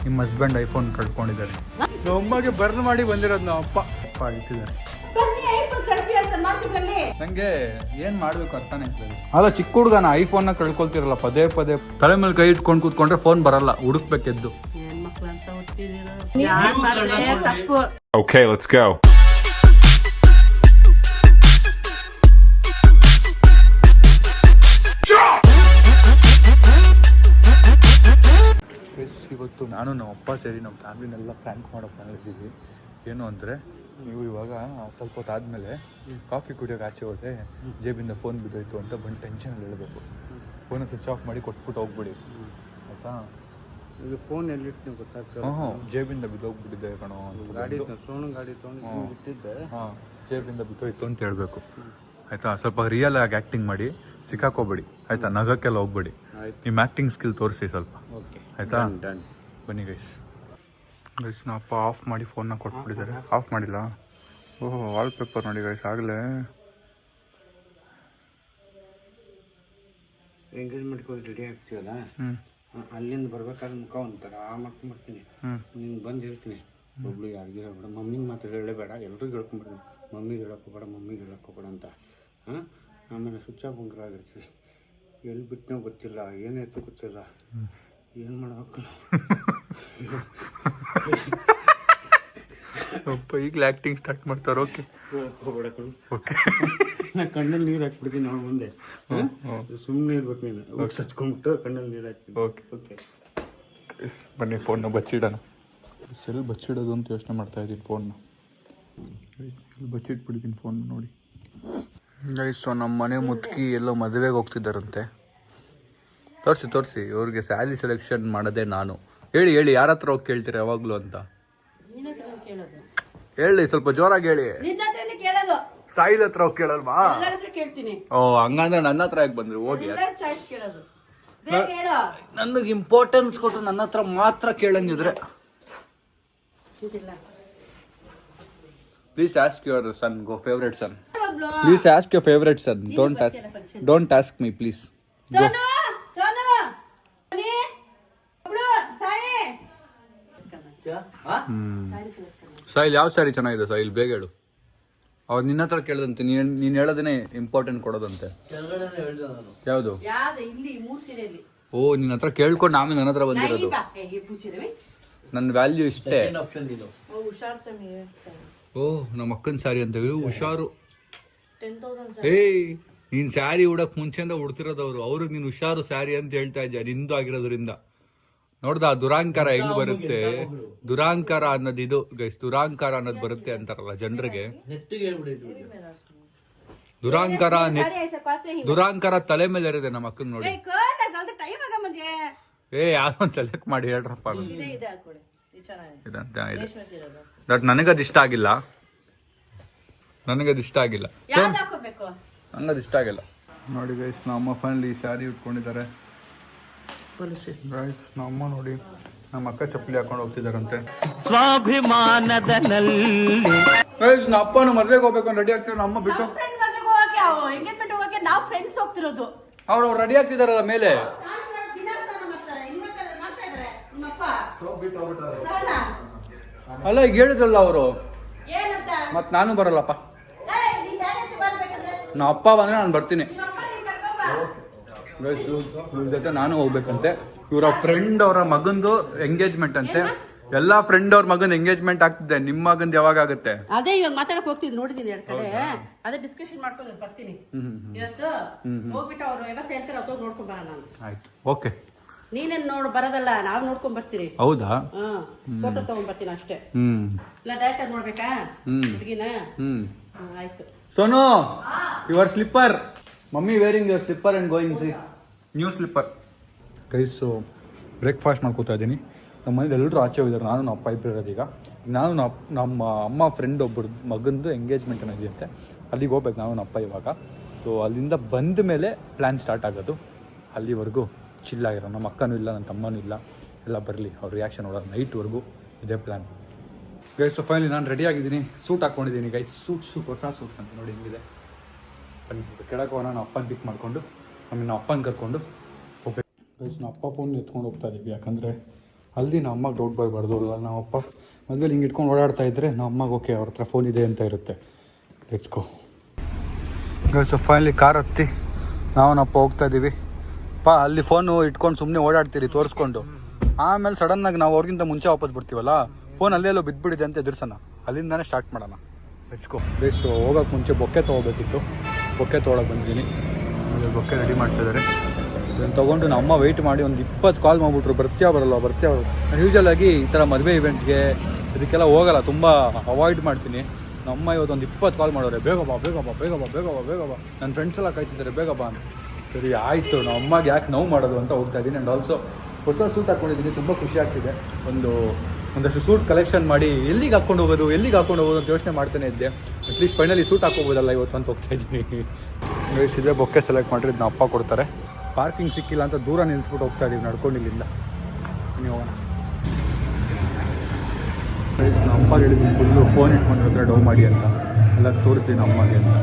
ನಿಮ್ಮ husband iPhone ಕಳ್ಕೊಂಡಿದ್ದಾರೆ. ನಮ್ಮ ಅಮ್ಮಗೆ ಬರ್ನ್ ಮಾಡಿ ಬಂದಿರೋದು ನಮ್ಮ ಅಪ್ಪ ಇಟ್ಟಿದ್ದಾರೆ. ನಂಗೆ ಏನ್ ಮಾಡ್ಬೇಕು ಅರ್ಥನೇ ಆಗ್ತದೆ. ಅಲ್ಲ ಚಿಕ್ಕ ಹುಡುಗನ ಐಫೋನ್ ಕಳ್ಕೊಳ್ತಿರಲ್ಲ ಪದೇ ಪದೇ ತಲೆ ಮೇಲೆ ಕೈ ಇಟ್ಕೊಂಡು ಕೂತ್ಕೊಂಡ್ರೆ ಫೋನ್ ಬರಲ್ಲ, ಹುಡುಕ್ಬೇಕೆದ್ದು. Okay, let's go. ಇವತ್ತು ನಾನು ನಮ್ಮ ಅಪ್ಪ ಸೇರಿ ನಮ್ಮ ಫ್ಯಾಮಿಲಿನೆಲ್ಲ ಫ್ರ್ಯಾಂಕ್ ಮಾಡೋ ಪ್ಲಾನ್ ಇದ್ದೀವಿ. ಏನು ಅಂದರೆ, ನೀವು ಇವಾಗ ಸ್ವಲ್ಪ ಹೊತ್ತು ಆದಮೇಲೆ ಕಾಫಿ ಕುಡಿಯೋಕೆ ಆಚೆ ಹೋದರೆ ಜೇಬಿಂದ ಫೋನ್ ಬಿದ್ದೋಯ್ತು ಅಂತ ಬಂದು ಟೆನ್ಷನಲ್ಲಿ ಹೇಳಬೇಕು. ಫೋನ್ ಸ್ವಿಚ್ ಆಫ್ ಮಾಡಿ ಕೊಟ್ಬಿಟ್ಟು ಹೋಗ್ಬಿಡಿ, ಆಯಿತಾ? ಈಗ ಫೋನ್ ಎಲ್ಲಿರ್ತೀನಿ ಗೊತ್ತಾಗ್ತದೆ. ಜೇಬಿಂದ ಬಿದ್ದೋಗ್ಬಿಟ್ಟಿದ್ದೆ ಕಣೋ, ಗಾಡಿ ಸೋನು ಗಾಡಿ ತೊಗೊಂಡು ಬಿಟ್ಟಿದ್ದೆ. ಜೇಬಿಂದ ಬಿದ್ದೋಯ್ತು ಅಂತ ಹೇಳಬೇಕು, ಆಯಿತಾ? ಸ್ವಲ್ಪ ರಿಯಲ್ ಆಗಿ ಆ್ಯಕ್ಟಿಂಗ್ ಮಾಡಿ ಸಿಕ್ಕಾಕೋಬೇಡಿ, ಆಯಿತಾ? ನಗಕ್ಕೆಲ್ಲ ಹೋಗ್ಬೇಡಿ. ನಿಮ್ಮ ಆ್ಯಕ್ಟಿಂಗ್ ಸ್ಕಿಲ್ ತೋರಿಸಿ ಸ್ವಲ್ಪ, ಆಯಿತಾ? ಬನ್ನಿ ಗೈಸ್. ನಾ ಅಪ್ಪ ಆಫ್ ಮಾಡಿ ಫೋನ್ನ ಕೊಟ್ಬಿಟ್ಟಿದ್ದಾರೆ. ಆಫ್ ಮಾಡಿಲ್ಲ. ಓಹೋ, ವಾಲ್ ಪೇಪರ್ ನೋಡಿ ಗೈಸ್. ಆಗಲೇ ಎಂಗೇಜ್ಮೆಂಟ್ಗೆ ಹೋಗಿ ರೆಡಿ ಆಗ್ತೀವಲ್ಲ, ಅಲ್ಲಿಂದ ಬರ್ಬೇಕಾದ್ರೆ ಮುಖ ಒಂಥರ ಮಾಡ್ಕೊಂಡ್ಬರ್ತೀನಿ. ನೀನು ಬಂದಿರ್ತೀನಿ, ಒಬ್ಳು ಯಾರಿಗೂ ಹೇಳ್ಬೇಡ, ಮಮ್ಮಿಗೆ ಮಾತ್ರ ಹೇಳಬೇಡ, ಎಲ್ರಿಗೂ ಹೇಳ್ಕೊಂಡ್ಬಿಡ್ತೀನಿ. ಮಮ್ಮಿಗೆ ಹೇಳೋಕ್ಕೋಬೇಡ, ಮಮ್ಮಿಗೆ ಹೇಳೋಕ್ಕೋಬೇಡ ಅಂತ. ಆಮೇಲೆ ಸ್ವಿಚ್ ಆಫ್ ಬಂಕರ್ ಆಗಿರ್ತೀನಿ. ಎಲ್ಲಿ ಬಿಟ್ಟನೋ ಗೊತ್ತಿಲ್ಲ, ಏನಾಯ್ತು ಗೊತ್ತಿಲ್ಲ, ಏನು ಮಾಡ್ಬೇಕು? ಅಪ್ಪ ಈಗಲೇ ಆ್ಯಕ್ಟಿಂಗ್ ಸ್ಟಾರ್ಟ್ ಮಾಡ್ತಾರೆ. ಓಕೆ ಹೋಗ್ಬೇಡ ಕಣು. ಓಕೆ, ನಾ ಕಣ್ಣಲ್ಲಿ ನೀರು ಹಾಕ್ಬಿಡ್ತೀನಿ ಅವ್ರ ಮುಂದೆ. ಸುಮ್ಮನೆ ಇರ್ಬೇಕು ನೀನು. ಹೋಗಿ ಸಚ್ಕೊಂಡ್ಬಿಟ್ಟು ಕಣ್ಣಲ್ಲಿ ನೀರು ಹಾಕ್ತೀನಿ. ಓಕೆ ಓಕೆ, ಬನ್ನಿ ಫೋನ್ನ ಬಚ್ಚಿಡೋಣ. ಎಲ್ಲಿ ಬಚ್ಚಿಡೋದು ಅಂತ ಯೋಚನೆ ಮಾಡ್ತಾ ಇದ್ದೀನಿ ಫೋನ್ನ. ಎಲ್ಲಿ ಬಚ್ಚಿಟ್ಬಿಡ್ತೀನಿ ಫೋನ್ ನೋಡಿ ಗೈಸ್. ಸೊ ನಮ್ಮ ಮನೆ ಮುದುಕಿ ಎಲ್ಲೋ ಮದುವೆಗೆ ಹೋಗ್ತಿದ್ದಾರಂತೆ. ತೋರಿಸಿ ಇವ್ರಿಗೆ ಸ್ಯಾರಿ ಸೆಲೆಕ್ಷನ್ ಮಾಡೋದೇ ನಾನು. ಹೇಳಿ ಯಾರ ಹತ್ರ ಹೋಗಿ ಕೇಳ್ತೀರಾ ಯಾವಾಗಲೂ ಅಂತ ಹೇಳಿ, ಸ್ವಲ್ಪ ಜೋರಾಗಿ ಹೇಳಿ. ಸಾಯಿಲ್ ಹತ್ರ ಹೋಗಿ ಕೇಳಲ್ವಾ? ಓ, ಹಂಗಂದ್ರೆ ನನ್ನ ಹತ್ರ ಯಾಕೆ ಬಂದ್ರಿ? ಹೋಗಿ, ನನಗೆ ಇಂಪಾರ್ಟೆನ್ಸ್ ಕೊಟ್ಟು ನನ್ನ ಹತ್ರ ಮಾತ್ರ ಕೇಳಂಗಿದ್ರೆ. Please ask your son, favourite son. Please ask your favourite son. Don't ask me please. Sahil ಯಾವ ಸ್ಯಾರಿ ಚೆನ್ನಾಗಿದೆ ಸಾಯಿಲ್? ಬೇಗ ಹೇಳು. ಅವ್ರು ನಿನ್ನ ಹತ್ರ ಕೇಳದಂತೆ, ನೀನ್ ಹೇಳೋದನ್ನೇ ಇಂಪಾರ್ಟೆಂಟ್ ಕೊಡೋದಂತೆ. ಯಾವುದು? ಓ, ನಿನ್ನ ಹತ್ರ ಕೇಳ್ಕೊಂಡು ಆಮೇಲೆ ನನ್ನ ಹತ್ರ ಬಂದಿರೋದು. ನನ್ನ ವ್ಯಾಲ್ಯೂ ಇಷ್ಟೇ. ಓ, ನಮ್ಮ ಅಕ್ಕನ ಸ್ಯಾರಿ ಅಂತ ಹುಷಾರು. ಏಯ್, ನೀನ್ ಸ್ಯಾರಿ ಉಡಕ್ ಮುಂಚೆಯಿಂದ ಉಡ್ತಿರೋದವ್ರು, ಅವ್ರಿಗೆ ನೀನ್ ಹುಷಾರು ಸ್ಯಾರಿ ಅಂತ ಹೇಳ್ತಾ ಇದ್ಯಾ ನಿಂದು ಆಗಿರೋದ್ರಿಂದ. ನೋಡ್ದ ದುರಾಂಕಾರ ಹೆಂಗ್ ಬರುತ್ತೆ? ದುರಾಂಕಾರ ಅನ್ನೋದು ಇದು ಗೈಸ್, ದುರಾಂಕಾರ ಅನ್ನೋದು ಬರುತ್ತೆ ಅಂತಾರಲ್ಲ ಜನರಿಗೆ. ದುರಾಂಕಾರ ತಲೆ ಮೇಲೆ ಇರಿದೆ ನಮ್ಮ ಅಕ್ಕನ್ ನೋಡಿ. ಯಾವ್ದೊಂದು ಸೆಲೆಕ್ಟ್ ಮಾಡಿ ಹೇಳ್ರಪ್ಪ. ದಟ್ ನನಗದು ಇಷ್ಟ ಆಗಿಲ್ಲ. ನನಗದು ಇಷ್ಟ ಆಗಿಲ್ಲ ನೋಡಿ ಗೈಸ್. ನಮ್ಮ ಫೈನಲಿ ಸ್ಯಾರಿ ಉಟ್ಕೊಂಡಿದ್ದಾರೆ ಗೈಸ್. ನಮ್ಮ ನೋಡಿ ನಮ್ಮ ಅಕ್ಕ ಚಪ್ಪಲಿ ಹಾಕೊಂಡು ಹೋಗ್ತಿದಾರಂತೆ. ಗೈಸ್, ನಮ್ಮ ಅಪ್ಪನ ಮದ್ವೆಗೆ ಹೋಗ್ಬೇಕು ರೆಡಿ ಆಗ್ತಿದ್ರು. ನಮ್ಮ ಬಿಟ್ಟು ಅವ್ರು ರೆಡಿ ಆಗ್ತಿದಾರಲ್ಲ ಮೇಲೆ. ಅಲ್ಲ, ಈಗ ಹೇಳಿದ್ರಲ್ಲ ಅವರು, ಮತ್ ನಾನು ಬರಲ್ಲಪ್ಪ. ನಮ್ಮ ಅಪ್ಪ ಬಂದ್ರೆ ನಾನು ಬರ್ತೀನಿ. ಜೊತೆ ನಾನು ಹೋಗ್ಬೇಕಂತೆ. ಇವರ ಫ್ರೆಂಡ್ ಅವರ ಮಗಂದು ಎಂಗೇಜ್ಮೆಂಟ್ ಅಂತೆ. ಎಲ್ಲಾ ಫ್ರೆಂಡ್ ಅವ್ರ ಮಗನ್ ಎಂಗೇಜ್ಮೆಂಟ್ ಆಗ್ತಿದೆ. ನಿಮ್ಮ ಮಗಂದ್ ಯಾವಾಗ ಆಗುತ್ತೆ? ಅದೇ ಇವಾಗ ಮಾತಾಡಕ್ ಹೋಗ್ತಿದ್ ನೋಡಿದೀನಿ ಎರಡು ಕಡೆ. ಅದೇ ಡಿಸ್ಕಷನ್ ಮಾಡ್ಕೊಂಡು ಬರ್ತೀನಿ ಇವತ್ತು. ಹೋಗ್ಬಿಟ್ಟು ಅವ್ರು ಯಾವತ್ತು ಹೇಳ್ತಾರೆ ಅವ್ರು ನೋಡ್ಕೊಂಡ್ ಬರೋಣ ನಾನು. ಆಯ್ತು, ಓಕೆ. ನೀನೇನ್ ನೋಡ್ ಬರೋದಲ್ಲ, ನಾವ್ ನೋಡ್ಕೊಂಡ್ ಬರ್ತೀರಿ. ಹೌದಾ? ಫೋಟೋ ತಗೊಂಡ್ ಬರ್ತೀನಿ ಅಷ್ಟೇ. ಇಲ್ಲ ಡೈರೆಕ್ಟ್ ಆಗಿ ನೋಡ್ಬೇಕಾ ಹುಡುಗಿನ? ಆಯ್ತು. Sonu, your slipper. Mummy varying your slipper and going C new slipper. Guys, breakfast ಮಾಡ್ಕೋತಾ ಇದ್ದೀನಿ. ನಮ್ಮ ಮನೇಲಿ ಎಲ್ಲರೂ ಆಚೆ ಹೋಗಿದ್ದಾರೆ. ನಾನು ನಮ್ಮ ಅಪ್ಪ ಇಬ್ಬರು ಇರೋದೀಗ. ನಾನು ನಮ್ಮ ಅಮ್ಮ ಫ್ರೆಂಡ್ ಒಬ್ಬರು ಮಗಂದು ಎಂಗೇಜ್ಮೆಂಟ್ ಇದೆಯಂತೆ, ಅಲ್ಲಿಗೆ ಹೋಗ್ಬೇಕು ನಾನು ನಮ್ಮ ಅಪ್ಪ ಇವಾಗ. ಸೊ ಅಲ್ಲಿಂದ ಬಂದ ಮೇಲೆ ಪ್ಲ್ಯಾನ್ ಸ್ಟಾರ್ಟ್ ಆಗೋದು. ಅಲ್ಲಿವರೆಗೂ ಚಿಲ್ಲಾಗಿರೋ. ನಮ್ಮ ಅಕ್ಕನೂ ಇಲ್ಲ, ನನ್ನ ತಮ್ಮನೂ ಇಲ್ಲ, ಎಲ್ಲ ಬರಲಿ ಅವ್ರ ರಿಯಾಕ್ಷನ್ ನೋಡೋದು. ನೈಟ್ವರೆಗೂ ಇದೇ ಪ್ಲ್ಯಾನ್ ಗೈಸ್. ಸೊ ಫೈನಲಿ ನಾನು ರೆಡಿ ಆಗಿದ್ದೀನಿ. ಸೂಟ್ ಹಾಕ್ಕೊಂಡಿದ್ದೀನಿ ಗೈಸ್. ಸೂಟ್ ಹೊಸ ಸೂಟ್ ಅಂತ ನೋಡಿ ಹಿಂಗಿದೆ. ಬನ್ನಿ ಕೆಳಗೆ ಹೋಗೋಣ. ನಾನು ಅಪ್ಪನ ಪಿಕ್ ಮಾಡಿಕೊಂಡು ಆಮೇಲೆ ನಾವು ಅಪ್ಪನ ಕರ್ಕೊಂಡು ಹೋಗ್ಬೇಕು ಗೈಸ್. ನಾವು ಅಪ್ಪ ಫೋನ್ ಎತ್ಕೊಂಡು ಹೋಗ್ತಾ ಇದ್ದೀವಿ, ಯಾಕಂದರೆ ಅಲ್ಲಿ ನಮ್ಮ ಅಮ್ಮಗೆ ಡೌಟ್ ಬರಬಾರ್ದು ಅಲ್ಲ. ನಮ್ಮಪ್ಪ ಮದುವೆಲಿ ಹಿಂಗೆ ಇಟ್ಕೊಂಡು ಓಡಾಡ್ತಾ ಇದ್ದರೆ ನಮ್ಮ ಅಮ್ಮಗೆ ಓಕೆ ಅವ್ರ ಹತ್ರ ಫೋನ್ ಇದೆ ಅಂತ ಇರುತ್ತೆ. Let's go. So finally car ಹತ್ತಿ ನಾವಪ್ಪ ಹೋಗ್ತಾ ಇದ್ದೀವಿ. ಅಲ್ಲಿ ಫೋನು ಇಟ್ಕೊಂಡು ಸುಮ್ಮನೆ ಓಡಾಡ್ತೀರಿ ತೋರಿಸ್ಕೊಂಡು, ಆಮೇಲೆ ಸಡನ್ನಾಗಿ ನಾವು ಅವ್ರಿಗಿಂತ ಮುಂಚೆ ವಾಪಸ್ ಬಿಡ್ತೀವಲ್ಲ, ಫೋನ್ ಅಲ್ಲೆಲ್ಲೋ ಬಿದ್ದುಬಿಡಿದೆ ಅಂತ ಎದುರ್ಸೋಣ. ಅಲ್ಲಿಂದಾನೇ ಸ್ಟಾರ್ಟ್ ಮಾಡೋಣ. Let's go. ಬೇಸು ಹೋಗೋಕೆ ಮುಂಚೆ ಬೊಕ್ಕೆ ತೊಗೋಬೇಕಿತ್ತು, ಬೊಕ್ಕೆ ತೊಗೊಳಕ್ಕೆ ಬಂದಿದ್ದೀನಿ. ಬೊಕ್ಕೆ ರೆಡಿ ಮಾಡ್ತಿದ್ದಾರೆ. ಇದನ್ನು ತೊಗೊಂಡು ನಮ್ಮ ಅಮ್ಮ ವೆಯ್ಟ್ ಮಾಡಿ ಒಂದು 20 ಕಾಲ್ ಮಾಡಿಬಿಟ್ರು, ಬರ್ತೀಯಾ ಬರಲ್ಲ. ನಾನು ಯೂಶಲಾಗಿ ಈ ಥರ ಮದುವೆ ಇವೆಂಟ್ಗೆ ಇದಕ್ಕೆಲ್ಲ ಹೋಗಲ್ಲ, ತುಂಬ ಅವಾಯ್ಡ್ ಮಾಡ್ತೀನಿ. ನಮ್ಮ ಇವತ್ತು ಒಂದು 20 ಕಾಲ್ ಮಾಡೋರೆ, ಬೇಗ ಬಾ ಬೇಗ ಬಾ ಬೇಗ ಬಾ ಬೇಗ ಬಾ ಬೇಗ ಬಾ. ನನ್ನ ಫ್ರೆಂಡ್ಸ್ ಎಲ್ಲ ಕಾಯ್ತಿದ್ದಾರೆ ಬೇಗ ಬಾ ಅಂತ. ಸರಿ ಆಯಿತು, ನಮ್ಮ ಅಮ್ಮಗೆ ಯಾಕೆ ನೋವು ಮಾಡೋದು ಅಂತ ಹೋಗ್ತಾ ಇದ್ದೀನಿ. ಆ್ಯಂಡ್ ಆಲ್ಸೋ ಹೊಸ ಸೂಟ್ ಹಾಕ್ಕೊಂಡಿದ್ದೀನಿ, ತುಂಬ ಖುಷಿ ಆಗ್ತಿದೆ. ಒಂದಷ್ಟು ಸೂಟ್ ಕಲೆಕ್ಷನ್ ಮಾಡಿ ಎಲ್ಲಿಗೆ ಹಾಕ್ಕೊಂಡು ಹೋಗೋದು ಅಂತ ಯೋಚನೆ ಮಾಡ್ತಾನೆ ಇದ್ದೆ. ಅಟ್ಲೀಸ್ಟ್ ಫೈನಲಿ ಸೂಟ್ ಹಾಕೋಬೋದಲ್ಲ ಇವತ್ತು ಅಂತ ಹೋಗ್ತಾ ಇದ್ದೀನಿ. ಇದೇ ಬೊಕ್ಕೆ ಸೆಲೆಕ್ಟ್ ಮಾಡಿದ್ದು ನಮ್ಮ ಅಪ್ಪ ಕೊಡ್ತಾರೆ. ಪಾರ್ಕಿಂಗ್ ಸಿಕ್ಕಿಲ್ಲ ಅಂತ ದೂರ ನಿಲ್ಲಿಸ್ಬಿಟ್ಟು ಹೋಗ್ತಾ ಇದ್ದೀವಿ ನಡ್ಕೊಂಡು ಇಲ್ಲಿಂದ. ನೀವು ಹೋಗೋಣ. ನಮ್ಮ ಅಪ್ಪ ಹೇಳಿದ್ದೀನಿ ಫುಲ್ಲು ಫೋನ್ ಇಟ್ಕೊಂಡು ಹತ್ರ ಡೌ ಮಾಡಿ ಅಂತ ಎಲ್ಲ ತೋರಿಸ್ತೀನಿ ಅಮ್ಮಗೆ ಅಂತ.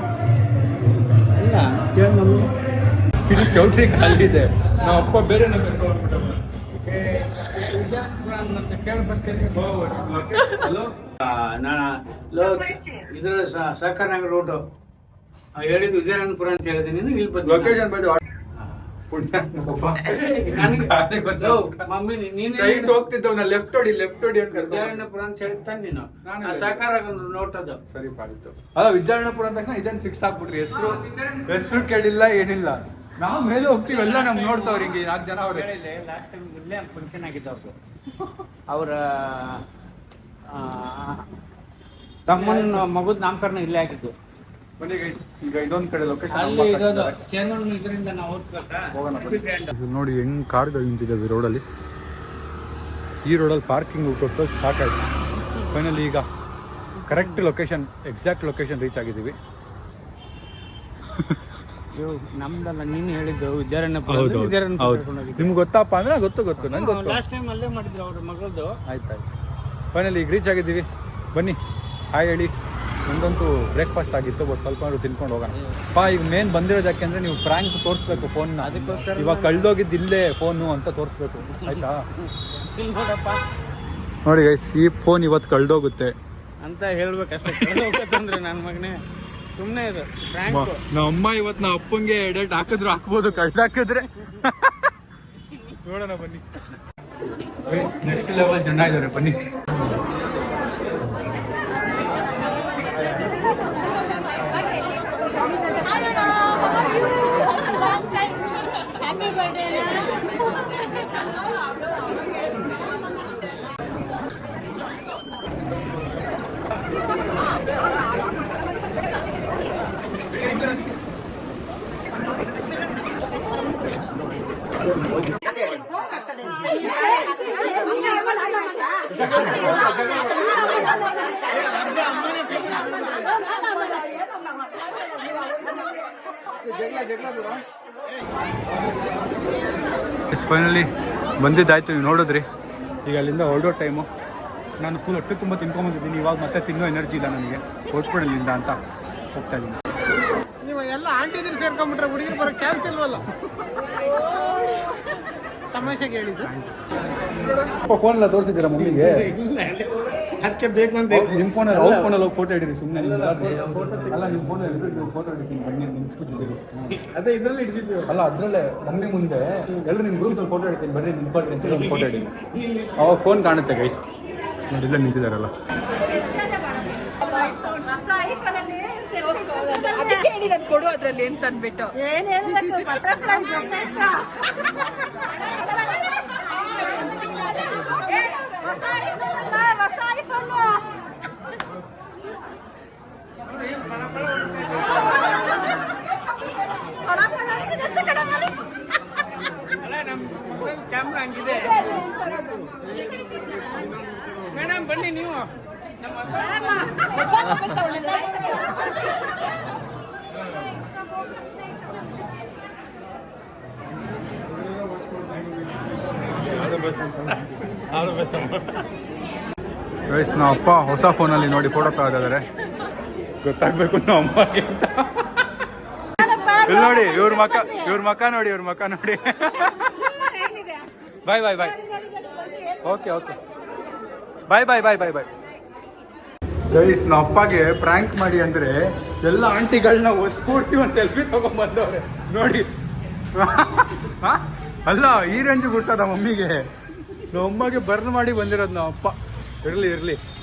ಇಲ್ಲಿ ಚೌಟ್ರಿ ಖಾಲಿದೆ, ನಮ್ಮ ಅಪ್ಪ ಬೇರೆ ಹಲೋ, ಇದ್ರ ಸಹಕಾರ ನಗರ ರೂಟು ಹೇಳಿದ್ದು ವಿಜಯನಗರಪುರ ಅಂತ ಹೇಳಿದ್ದೀನಿ. ಇಲ್ಲಿ ಬಂದು ಲೊಕೇಶನ್ ಬಂದು ಮಮ್ಮಿ ನೀನು ಹೋಗ್ತಿದ್ದವ್ ನಾ ಲೆಫ್ಟ್ ಹೊಡಿ ಅಂತ ವಿಜಯನಗರಪುರ ಅಂತ ಹೇಳ್ತಾನೆ ನೀನು. ಸಹಕಾರ ನೋಟ್ ಅದು ಸರಿ ಪಾಡಿತ್ತು. ಅಲ್ಲ ವಿದ್ಯಾರಣ್ಯಪುರ ಅಂದ ತಕ್ಷಣ ಇದನ್ನು ಫಿಕ್ಸ್ ಆಗ್ಬಿಟ್ರಿ. ಹೆಸರು ಕೇಳಿಲ್ಲ ಏನಿಲ್ಲ. ನಾವು ಮೇಲೆ ಹೋಗ್ತೀವಿ, ಎಲ್ಲ ನಮ್ಗೆ ನೋಡ್ತಾವ್ರಿ. ಹಿಂಗೆ 4 ಜನ ಅವ್ರೆ. ಲಾಸ್ಟ್ ಟೈಮ್ ಇಲ್ಲೇ ಫಂಕ್ಷನ್ ಆಗಿದ್ದವ್ರು. ಅವರ ತಮ್ಮನ ಮಗುದ್ ನಾಮಕರಣ ಇಲ್ಲೇ ಆಗಿದ್ದು. ಬನ್ನಿ ಗೈಸ್, ಈಗ ಇದೊಂದು ಕಡೆ ಲೊಕೇಶನ್ ಇದರಿಂದ ನಾವು ನೋಡಿ ಹೆಂಗ್ ಕಾರ್ಗಳು ನಿಂತಿದ್ದಾವೆ ರೋಡಲ್ಲಿ. ಈ ರೋಡಲ್ಲಿ ಪಾರ್ಕಿಂಗ್ ಕೊಟ್ಟು ಸಾಕಾಯ್ತು. ಫೈನಲಿ ಈಗ correct location, exact location reach ಆಗಿದ್ದೀವಿ. ನಮ್ದಲ್ಲ, ನೀನು ಹೇಳಿದ್ದು ವಿದ್ಯಾರಣ್ಯಪುರ. ನಿಮ್ಗೆ ಗೊತ್ತಪ್ಪ ಅಂದ್ರೆ ಗೊತ್ತು ನಂಗೆ ಗೊತ್ತು. ಲಾಸ್ಟ್ ಟೈಮ್ ಅಲ್ಲೇ ಮಾಡಿದ್ರು ಅವ್ರ ಮಗಳದು. ಆಯ್ತು. ಫೈನಲಿ ಈಗ ರೀಚ್ ಆಗಿದ್ದೀವಿ. ಬನ್ನಿ ಹಾಯ್ ಹೇಳಿ. ನಮ್ದಂತೂ ಬ್ರೇಕ್ಫಾಸ್ಟ್ ಆಗಿತ್ತು, ಬಟ್ ಸ್ವಲ್ಪ ತಿನ್ಕೊಂಡು ಹೋಗೋಣ. ಈಗ ಮೇನ್ ಬಂದಿರೋದು ಯಾಕೆಂದ್ರೆ ನೀವು ಪ್ರ್ಯಾಂಕ್ ತೋರಿಸ್ಬೇಕು ಫೋನ್ನ. ಅದಕ್ಕೋಸ್ಕರ ಇವಾಗ ಕಳ್ದೋಗಿದ್ದು ಇಲ್ಲೇ ಫೋನು ಅಂತ ತೋರಿಸ್ಬೇಕು. ಆಯ್ತಾ? ನೋಡಪ್ಪ ನೋಡಿ ಗೈಸ್, ಈ ಫೋನ್ ಇವತ್ತು ಕಳ್ದೋಗುತ್ತೆ ಅಂತ ಹೇಳ್ಬೇಕಷ್ಟೇ. ಅಂದ್ರೆ ನನ್ನ ಮಗನೇ ಸುಮ್ಮನೆ ಇದು ನಮ್ಮ ಅಮ್ಮ ಇವತ್ತು ನಾ ಅಪ್ಪಂಗೆ ಡೇಟ್ ಹಾಕಿದ್ರು ಕಳ್ದಾಕಿದ್ರೆ ನೋಡೋಣ. ಬನ್ನಿ ನೆಕ್ಸ್ಟ್ ಲೆವೆಲ್ ಜನ ಇದ್ದಾರೆ, ಬನ್ನಿ. ಫೈನಲಿ ಬಂದಿದ್ದಾಯ್ತು, ನೀವು ನೋಡಿದ್ರಿ. ಈಗ ಅಲ್ಲಿಂದ ಹೊರಡೋ ಟೈಮು. ನಾನು ಫುಲ್ ಹೊಟ್ಟೆ ತುಂಬ ತಿನ್ಕೊಂಬಂದಿದ್ದೀನಿ. ಇವಾಗ ಮತ್ತೆ ತಿನ್ನೋ ಎನರ್ಜಿ ಇಲ್ಲ ನನಗೆ, ಹೊರಟ್ಬಿಡಲಿಂದ ಅಂತ ಹೋಗ್ತಾ ಇದ್ದೀನಿ. ನೀವು ಎಲ್ಲ ಆಂಟಿದ್ರು ಸೇರ್ಕೊಂಡ್ಬಿಟ್ರೆ ಹುಡುಗಿರು ಬರೋ ಚಾನ್ಸ್ ಇಲ್ವಲ್ಲ. ತಮಾಷೆಗೆ ಹೇಳಿದ್ದು. ಫೋನ್ ಎಲ್ಲ ತೋರಿಸಿದ್ದೀರಾ ಮಮ್ಮಿಗೆ? ಅದಕ್ಕೆ ಬೇಕು ಅಂತ ನಿಮ್ಮ ಫೋನಲ್ಲಿ ಅವ್ರ ಫೋನಲ್ಲಿ ಹೋಗಿ ಫೋಟೋ ಹಿಡಿರಿ ಸುಮ್ಮನೆ. ಅಲ್ಲ ನಿಮ್ಮ ಫೋನಲ್ಲಿ ನೀವು ಫೋಟೋ ಹಿಡಿತೀನಿ ಬನ್ನಿ ನಿಲ್ಸ್ಬಿಟ್ಟಿದ್ದೀರಿ. ಅದೇ ಇದರಲ್ಲಿ ಹಿಡಿದಿದ್ವಿ. ಅಲ್ಲ ಅದರಲ್ಲೇ ಮಮ್ಮಿ ಮುಂದೆ ಎಲ್ಲರೂ ನಿಮ್ಮ ಗ್ರೂಪ್ನಲ್ಲಿ ಫೋಟೋ ಹಿಡಿತೀನಿ ಬರ್ರಿ ನಿಂತ್ಕೊಳ್ರಿ ಅಂತ ಒಂದು ಫೋಟೋ ಹಿಡಿದು ಅವಾಗ ಫೋನ್ ಕಾಣುತ್ತೆ ಗೈಸ್. ನೋಡಿಲ್ಲ ನಿಂತಿದ್ದಾರಲ್ಲ. ಕೊಡು ಅದ್ರಲ್ಲಿ ಅಂತ ಅಂದ್ಬಿಟ್ಟು ಏನ್ ಹೇಳ್ಬೇಕು, ಬಟರ್ಫ್ಲೈ ಹೊಸ ಐಫೋನ್. ಕ್ಯಾಮ್ರಾ ಹಂಗಿದೆ ಮೇಡಮ್, ಬನ್ನಿ ನೀವು. ನಮ್ಮ ಅಪ್ಪ ಹೊಸ ಫೋನಲ್ಲಿ ನೋಡಿ ಫೋಟೋ ತಗೋತಿದ್ದಾರೆ. ಗೊತ್ತಾಗ್ಬೇಕು ನಮ್ಮ ಅಮ್ಮಗೆ ಅಂತ. ಇಲ್ಲಿ ನೋಡಿ ಇವ್ರ ಮಕ್ಕ ನೋಡಿ. ಬಾಯ್ ಬಾಯ್ ಬಾಯ್. ಓಕೆ ಓಕೆ ಬಾಯ್ ಬಾಯ್ ಬಾಯ್ ಬಾಯ್ ಬಾಯ್. ಗೈಸ್ ನಮ್ಮ ಅಪ್ಪಗೆ ಪ್ರ್ಯಾಂಕ್ ಮಾಡಿ ಅಂದರೆ ಎಲ್ಲ ಆಂಟಿಗಳನ್ನ ಕೂಡಿಸಿ ಒಂದು ಸೆಲ್ಫಿ ತಗೊಂಡ್ಬಂದವ್ರೆ ನೋಡಿ. ಅಲ್ಲ ಈ ರೇಂಜ್ ಗುಡ್ಸೋದ ಮಮ್ಮಿಗೆ. ನಮ್ಮ ಅಮ್ಮಗೆ ಬರ್ನ್ ಮಾಡಿ ಬಂದಿರೋದು ನಮ್ಮ ಅಪ್ಪ. ಇರಲಿ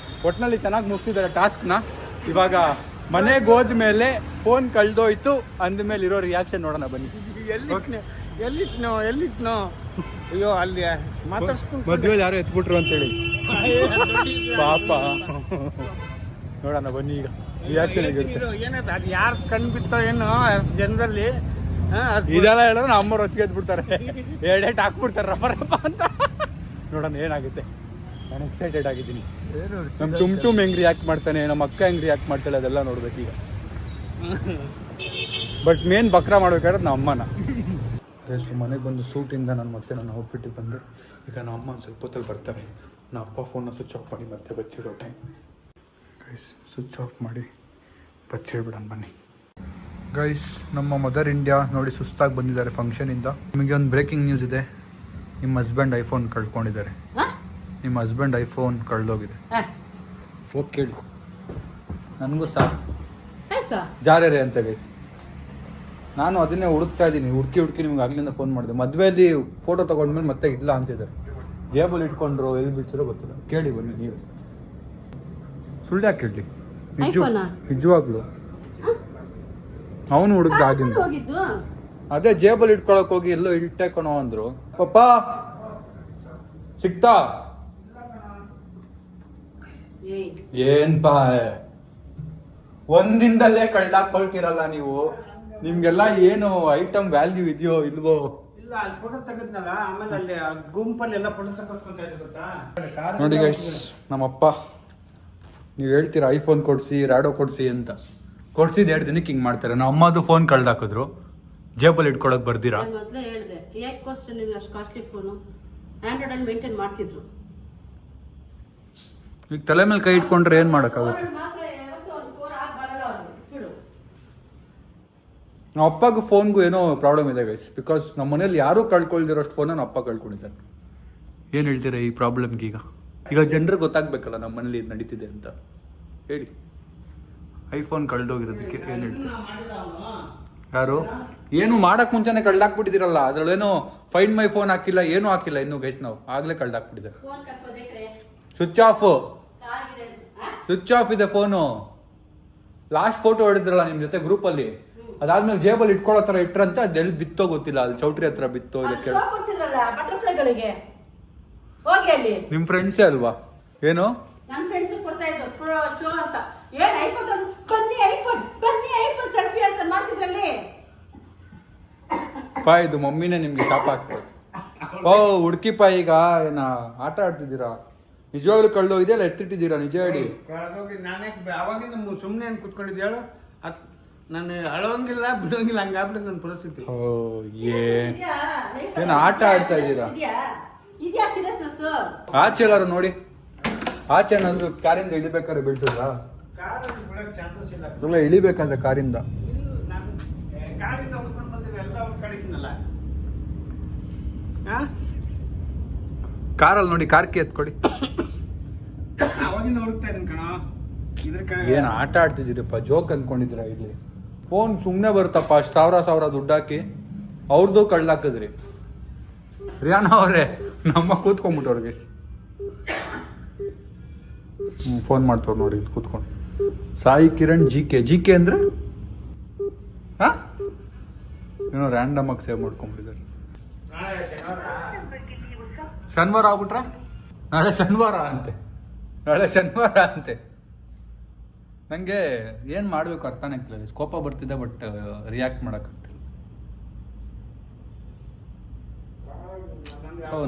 ಒಟ್ಟಿನಲ್ಲಿ ಚೆನ್ನಾಗಿ ಮುಗಿಸಿದ್ದಾರೆ ಟಾಸ್ಕ್ನ. ಇವಾಗ ಮನೆಗೆ ಹೋದ್ಮೇಲೆ ಫೋನ್ ಕಳ್ದೋಯ್ತು ಅಂದಮೇಲೆ ಇರೋ ರಿಯಾಕ್ಷನ್ ನೋಡೋಣ ಬನ್ನಿ. ಎಲ್ಲಿಟ್ನೋ ಅಯ್ಯೋ ಅಲ್ಲಿ ಮಾತಾಡ್ಸ್ಕೊಂಡು ಮದ್ವೆಲಿ ಯಾರೋ ಎತ್ಬಿಟ್ರು ಅಂತೇಳಿ ಪಾಪ. ನೋಡೋಣ ಬನ್ನಿ ಈಗ ರಿಯಾಕ್ಷನ್ ಏನಾಯ್ತು ಅದು ಯಾರು ಕಣ್ ಬಿತ್ತೋ ಏನೋ ಜನರಲ್ಲಿ. ಇದೆಲ್ಲ ಹೇಳಿದ್ರೆ ನಮ್ಮ ಅಮ್ಮವ್ರು ಹೊಚ್ಗೆ ಎದ್ಬಿಡ್ತಾರೆ, ಎರಡೇಟ್ ಹಾಕ್ಬಿಡ್ತಾರೆ ರಪ್ಪ ಅಂತ. ನೋಡೋಣ ಏನಾಗುತ್ತೆ. ನಾನು ಎಕ್ಸೈಟೆಡ್ ಆಗಿದ್ದೀನಿ. ನಮ್ಮ ಟುಮ್ ಹೆಂಗ್ ರಿಯಾಕ್ಟ್ ಮಾಡ್ತಾನೆ, ನಮ್ಮ ಅಕ್ಕ ಹೆಂಗ್ ರಿಯಾಕ್ಟ್ ಮಾಡ್ತಾಳೆ ಅದೆಲ್ಲ ನೋಡ್ಬೇಕು ಈಗ. ಬಟ್ ಮೇನ್ ಬಕ್ರಾ ಮಾಡ್ಬೇಕಾದ್ರೆ ನಮ್ಮ ಅಮ್ಮನ. ಮನೆಗೆ ಬಂದು ಸೂಟಿಂದ ನಾನು ಮತ್ತೆ ನನ್ನ ಔಟ್ಫಿಟ್ಟಿಗೆ ಬಂದು ಈಗ ನಮ್ಮ ಅಮ್ಮ ಒಂದು ಸ್ವಲ್ಪ ಹೊತ್ತಲ್ಲಿ ಬರ್ತಾರೆ. ನಮ್ಮ ಅಪ್ಪ ಫೋನ್ನ ಸ್ವಿಚ್ ಆಫ್ ಮಾಡಿ ಮತ್ತೆ ಬಚ್ಚಿಡೋ ಟೈಮ್. ಗೈಸ್ ಸ್ವಿಚ್ ಆಫ್ ಮಾಡಿ ಬಚ್ಚಿಡ್ಬಿಡೋಣ ಬನ್ನಿ. ಗೈಸ್ ನಮ್ಮ ಮದರ್ ಇಂಡಿಯಾ ನೋಡಿ ಸುಸ್ತಾಗಿ ಬಂದಿದ್ದಾರೆ ಫಂಕ್ಷನಿಂದ. ನಿಮಗೆ ಒಂದು ಬ್ರೇಕಿಂಗ್ ನ್ಯೂಸ್ ಇದೆ. ನಿಮ್ಮ ಹಸ್ಬೆಂಡ್ ಐಫೋನ್ ಕಳ್ಕೊಂಡಿದ್ದಾರೆ. ನಿಮ್ಮ ಹಸ್ಬೆಂಡ್ ಐಫೋನ್ ಕಳ್ದೋಗಿದೆ. ಹೋಗಿ ಕೇಳಿ. ನನಗೂ ಜಾರೇ ಅಂತ ಗೈಸ್. ನಾನು ಅದನ್ನೇ ಹುಡುಕ್ತಾ ಇದ್ದೀನಿ. ಹುಡುಕಿ ನಿಮ್ಗೆ ಆಗ್ಲಿಂದ ಫೋನ್ ಮಾಡಿದೆ. ಮದುವೆಯಲ್ಲಿ ಫೋಟೋ ತೊಗೊಂಡ್ಮೇಲೆ ಮತ್ತೆ ಇಲ್ಲ ಅಂತಿದ್ದಾರೆ. ಜೇಬಲ್ಲಿ ಇಟ್ಕೊಂಡ್ರು ಎಲ್ಲಿ ಬಿಡ್ಸಿರೋ ಗೊತ್ತಿಲ್ಲ. ಕೇಳಿ ಬನ್ನಿ ನೀವು. ಸುಳ್ಳು ಯಾಕೆ ಕೇಳಿ? ನಿಜವಾಗ್ಲು ಅವನು ಹುಡುಕ್ದ ಆಗಿಂದ ಅದೇ ಜೇಬಲ್ಲಿ ಇಟ್ಕೊಳಕ್ ಹೋಗಿ ಎಲ್ಲೋ ಇಟ್ಟೇಕೊಣೋ ಅಂದ್ರು. ಪಪ್ಪ ಸಿಕ್ತಾ? ಏನ್ಪಾ ಒಂದಿಂದಲೇ ಕಳ್ದಾಕೊಳ್ತಿರಲ್ಲ ನೀವು. ನಿಮ್ಗೆಲ್ಲ ಏನು ಐಟಮ್ ವ್ಯಾಲ್ಯೂ ಇದೆಯೋ ಇಲ್ವೋ? ಇಲ್ಲ ಅಲ್ಲಿ ಫೋಟೋ ತೆಗೆದ್ನಲ್ಲ, ಆಮೇಲೆ ಅಲ್ಲಿ ಗುಂಪಲ್ಲಿ ಎಲ್ಲ ಫೋಟೋ ತಗೊಂತ ಗೊತ್ತಾ. ನೋಡಿ ಗೈಸ್ ನಮ್ಮಪ್ಪ ನೀವು ಹೇಳ್ತೀರಾ ಐಫೋನ್ ಕೊಡ್ಸಿ ರ್ಯಾಡೋ ಕೊಡ್ಸಿ ಅಂತ. ಕೊಡ್ಸಿದ್ 2 ದಿನಕ್ಕೆ ಹಿಂಗ್ ಮಾಡ್ತಾರೆ. ನಮ್ಮ ಅಮ್ಮದು ಫೋನ್ ಕಳ್ದಾಕಿದ್ರು, ಜೇಬಲ್ಲಿ ಇಟ್ಕೊಳಕ್ ಬರ್ದಿರಾ? ಮೊದಲೇ ಹೇಳಿದೆ ಯಾಕೆ ಕೊಡ್ಸಿ ನಿಮ್ಗೆ ಅಷ್ಟು ಕಾಸ್ಟ್ಲಿ ಫೋನು. ಆಂಡ್ರಾಯ್ಡ್ ಅಲ್ಲಿ ಮೇಂಟೈನ್ ಮಾಡ್ತಿದ್ರು. ಈಗ ತಲೆ ಮೇಲೆ ಕೈ ಇಟ್ಕೊಂಡ್ರೆ ಏನ್ ಮಾಡಕ್ಕಾಗುತ್ತೆ? ನಮ್ಮ ಅಪ್ಪಗೂ ಫೋನ್ಗೂ ಏನೋ ಪ್ರಾಬ್ಲಮ್ ಇದೆ ಗೈಸ್. ಬಿಕಾಸ್ ನಮ್ಮ ಮನೇಲಿ ಯಾರೂ ಕಳ್ಕೊಳ್ದಿರೋಷ್ಟು ಫೋನ್ ನಮ್ಮ ಅಪ್ಪ ಕಳ್ಕೊಂಡಿದ್ದಾರೆ. ಏನು ಹೇಳ್ತೀರಾ ಈ ಪ್ರಾಬ್ಲಮ್ಗೆ? ಈಗ ಜನರಿಗೆ ಗೊತ್ತಾಗ್ಬೇಕಲ್ಲ ನಮ್ಮ ಮನೇಲಿ ಇದು ನಡೀತಿದೆ ಅಂತ. ಹೇಳಿ. ಐಫೋನ್ ಕಳ್ದೋಗಿರೋದಕ್ಕೆ ಏನು ಹೇಳ್ತೀರಾ? ಯಾರು ಏನು ಮಾಡಕ್ ಮುಂಚೆನೆ ಕಳ್ದಾಕ್ಬಿಟ್ಟಿದ್ದೀರಲ್ಲ. ಅದ್ರಲ್ಲೇನೋ ಫೈಂಡ್ ಮೈ ಫೋನ್ ಹಾಕಿಲ್ಲ, ಏನೂ ಹಾಕಿಲ್ಲ ಇನ್ನು ಗೈಸ್. ನಾವು ಆಗ್ಲೇ ಕಳ್ದಾಕ್ಬಿಟ್ಟಿದ್ದಾರೆ. ಸ್ವಿಚ್ ಆಫ್ ಇದೆ ಫೋನು. ಲಾಸ್ಟ್ ಫೋಟೋ ಹೊಡಿದ್ರಲ್ಲ ನಿಮ್ ಜೊತೆ ಗ್ರೂಪ್ ಅಲ್ಲಿ, ಅದಾದ್ಮೇಲೆ ಜೇಬಲ್ಲಿ ಇಟ್ಕೊಳ್ಳೋ ತರ ಇಟ್ರಂತೆ. ಅದೆಲ್ಲಿ ಬಿತ್ತೋ ಗೊತ್ತಿಲ್ಲ. ಅಲ್ಲಿ ಚೌಟ್ರಿ ಹತ್ರ ಬಿತ್ತೋ ಇಲ್ಲ. ನಿಮ್ ಫ್ರೆಂಡ್ಸೇ ಅಲ್ವಾ? ಏನು ನನ್ನ ಫ್ರೆಂಡ್ಸ್ ಕೊಡ್ತಾ ಇದ್ರು ಶೋ ಅಂತ. ಏನ್ ಐಫೋನ್ ಬನ್ನಿ ಐಫೋನ್ ಸೆಲ್ಫಿ ಅಂತ ಮಾಡ್ತಿದ್ರಲ್ಲಿ. ಪಾ ಇದು ಮಮ್ಮಿನೇ ನಿಮ್ಗೆ ಶಾಪ ಆಗ್ತದೆ. ಓ ಹುಡ್ಕಿಪ್ಪ ಈಗ ಏನ ಆಟ ಆಡ್ತಿದ್ದೀರಾ? ನಿಜವಾಗ್ಲೂ ಕಳ್ದೋಗಿದೆಯಾ ಇಲ್ಲ ಎತ್ತಿಟ್ಟಿದ್ದೀರಾ? ನಿಜ ಹೇಳಿ. ಕಳ್ದೋಗಿ ನಾನೇ ಅವಾಗಿಂದ ಸುಮ್ಮನೆ ಏನು ಕುತ್ಕೊಂಡಿದ್ದೆ ಹೇಳು. ನಾನು ಅಳೋಂಗಿಲ್ಲ ಬಿಡೋಂಗಿಲ್ಲ, ಹಂಗಾಗ್ಬಿಟ್ಟು ನನ್ನ ಪರಿಸ್ಥಿತಿ. ಓ ಏನು ಆಟ ಆಡ್ತಾ ಇದ್ದೀರಾ? ಆಚೆ ಎಲ್ಲಾರು ನೋಡಿ. ಆಚೆ ನಂದು ಕಾರಿಂದ ಇಳಿಬೇಕಾದ್ರೆ ಬೀಳ್ಸಿದ್ರ? ಇಲ್ಲ ಇಳಿಬೇಕಂದ್ರೆ ಕಾರಿಂದ. ಕಾರಿಂದ ಉಳ್ಕೊಂಡು ಬಂದ್ರೆ ಎಲ್ಲ ಕಳಿಸಿನಲ್ಲ. ಕಾರಲ್ಲಿ ನೋಡಿ, ಕಾರ್ಕಿ ಎತ್ಕೊಡಿ. ಅವಾಗಿಂದ ಹುಡುಕ್ತಾ ಇದ್ದೀನಿ ಕಣ. ಏನ್ ಆಟ ಆಡ್ತಿದ್ದೀರಪ್ಪ? ಜೋಕ್ ಅನ್ಕೊಂಡಿದ್ರ? ಇಲ್ಲಿ ಫೋನ್ ಸುಮ್ನೆ ಬರುತ್ತಪ್ಪ. ಅಷ್ಟು ಸಾವಿರ ದುಡ್ಡು ಹಾಕಿ ಅವ್ರದ್ದು ಕಳ್ದಾಕಿದ್ರಿ. ರಿಯಾನ ಅವರೇ ನಮ್ಮ ಕೂತ್ಕೊಂಡ್ಬಿಟ್ಟವ್ರಿಗೆ ಫೋನ್ ಮಾಡ್ತವ್ರು ನೋಡಿ ಇಲ್ಲಿ ಕೂತ್ಕೊಂಡು. ಸಾಯಿ ಕಿರಣ್ ಜಿ.ಕೆ ಅಂದ್ರೆ ಏನೋ ರ್ಯಾಂಡಮ್ ಆಗಿ ಸೇವ್ ಮಾಡ್ಕೊಂಡ್ಬಿಟ್ಟಿದ್ದಾರೆ. ಶನಿವಾರ ಆಗ್ಬಿಟ್ರ? ನಾಳೆ ಶನಿವಾರ ಅಂತೆ. ನನಗೆ ಏನು ಮಾಡಬೇಕು ಅರ್ಥನೇ ಆಗ್ತಿಲ್ಲ. ಕೋಪ ಬರ್ತಿದೆ ಬಟ್ ರಿಯಾಕ್ಟ್ ಮಾಡೋಕ್ಕಾಗ್ತಿಲ್ಲ.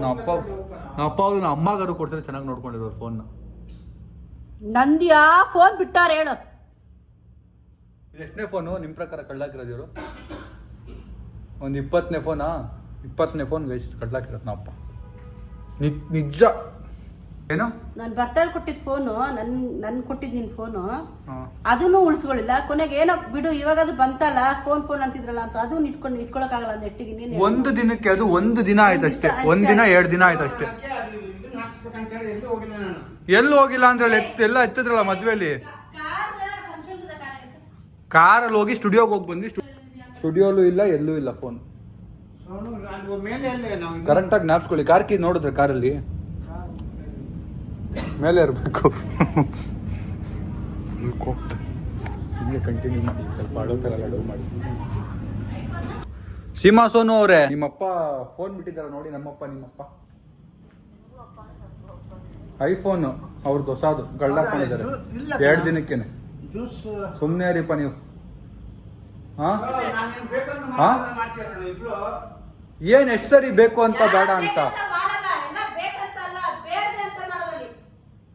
ನಮ್ಮ ಅಪ್ಪ ಅವರು ನಮ್ಮ ಅಮ್ಮಗಾರು ಕೊಡ್ಸಿದ್ರೆ ಚೆನ್ನಾಗಿ ನೋಡ್ಕೊಂಡಿರೋರು ಫೋನ್ನ. ನಂದ್ಯಾ ಫೋನ್ ಬಿಟ್ಟಾರ ಹೇಳು. ಇದೆಷ್ಟನೇ ಫೋನು ನಿಮ್ಮ ಪ್ರಕಾರ ಕಳ್ಳಾಕಿರೋದು ಇವರು? ಒಂದು 20ನೇ ಫೋನಾ? 20ನೇ ಫೋನ್ ಎಷ್ಟು ಕಳ್ಳಾಕಿರೋದು ನಮ್ಮ ಅಪ್ಪ. ನಿಜ. ಏನು ನಾನು ಬರ್ತಡೇ ಕೊಟ್ಟಿದ್ ಫೋನು, ನನ್ ಕೊಟ್ಟಿದ್ ನಿನ್ ಫೋನು, ಅದನ್ನು ಉಳಿಸ್ಕೊಳ್ಳಿಲ್ಲ. ಕೊನೆಗೆ ಏನೋ ಬಿಡು, ಇವಾಗ ಅದು ಬಂತಲ್ಲ ಫೋನ್ ಅಂತಿದ್ರಲ್ಲ ಅಂತ ಅದು ಇಟ್ಕೊಳಕ್ಕಾಗಲ್ಲ. ನೆಟ್ಟಿಗೆ ಒಂದು ದಿನಕ್ಕೆ ಅದು 1 ದಿನ ಆಯ್ತು ಅಷ್ಟೇ. 1 ದಿನ 2 ದಿನ ಆಯ್ತು ಅಷ್ಟೇ. ಮಾಡಿಸ್ಬೇಕಂತ ಹೇಳಿ ಎಲ್ಲೂ ಹೋಗಿಲ್ಲ ನಾನು. ಎಲ್ಲೂ ಹೋಗಿಲ್ಲ ಅಂದ್ರೆ ಎಲ್ಲ ಎತ್ತಿದ್ರಲ್ಲ ಮದ್ವೆಲಿ. ಕಾರಲ್ಲಿ ಹೋಗಿ ಸ್ಟುಡಿಯೋಗೆ ಹೋಗಿ ಬಂದು ಸ್ಟುಡಿಯೋಲು ಇಲ್ಲ ಎಲ್ಲೂ ಇಲ್ಲ ಫೋನ್. ಸೋನು ಅಲ್ಲಿ ಮೇಲೆ ಅಲ್ಲೇ ನಾವು ಕರೆಕ್ಟಾಗಿ ಜ್ಞಾಪಿಸ್ಕೊಳ್ಳಿ. ಕಾರ್ ಕೀ ನೋಡಿದ್ರೆ ಕಾರಲ್ಲಿ ಮೇಲೆ ಇರಬೇಕು. ಹಿಂಗೆ ಕಂಟಿನ್ಯೂ ಮಾಡಿ, ಸ್ವಲ್ಪ ಅಡೋ ಥರ ಎಲ್ಲ ಡೌ ಮಾಡಿ. ಸೀಮಾ ಸೋನು ಅವರೇ, ನಿಮ್ಮಪ್ಪ ಫೋನ್ ಬಿಟ್ಟಿದ್ದಾರ ನೋಡಿ. ನಮ್ಮಪ್ಪ ನಿಮ್ಮಪ್ಪ ಐಫೋನು ಅವ್ರದ್ದು ಹೊಸದು ಗಳ್ಳಾಕೊಂಡಿದ್ದಾರೆ 2 ದಿನಕ್ಕೇನೆ. ಜ್ಯೂಸ್ ಸುಮ್ಮನೆ ರೀಪ ನೀವು. ಹಾ ನಾನೇನು ಬೇಕಂತ ಹಾ? ಮಾಡ್ತೀರ ಇಬ್ರು. ಏನ್ ಎಷ್ಟು ಸರಿ ಬೇಕು ಅಂತ ಬೇಡ ಅಂತ.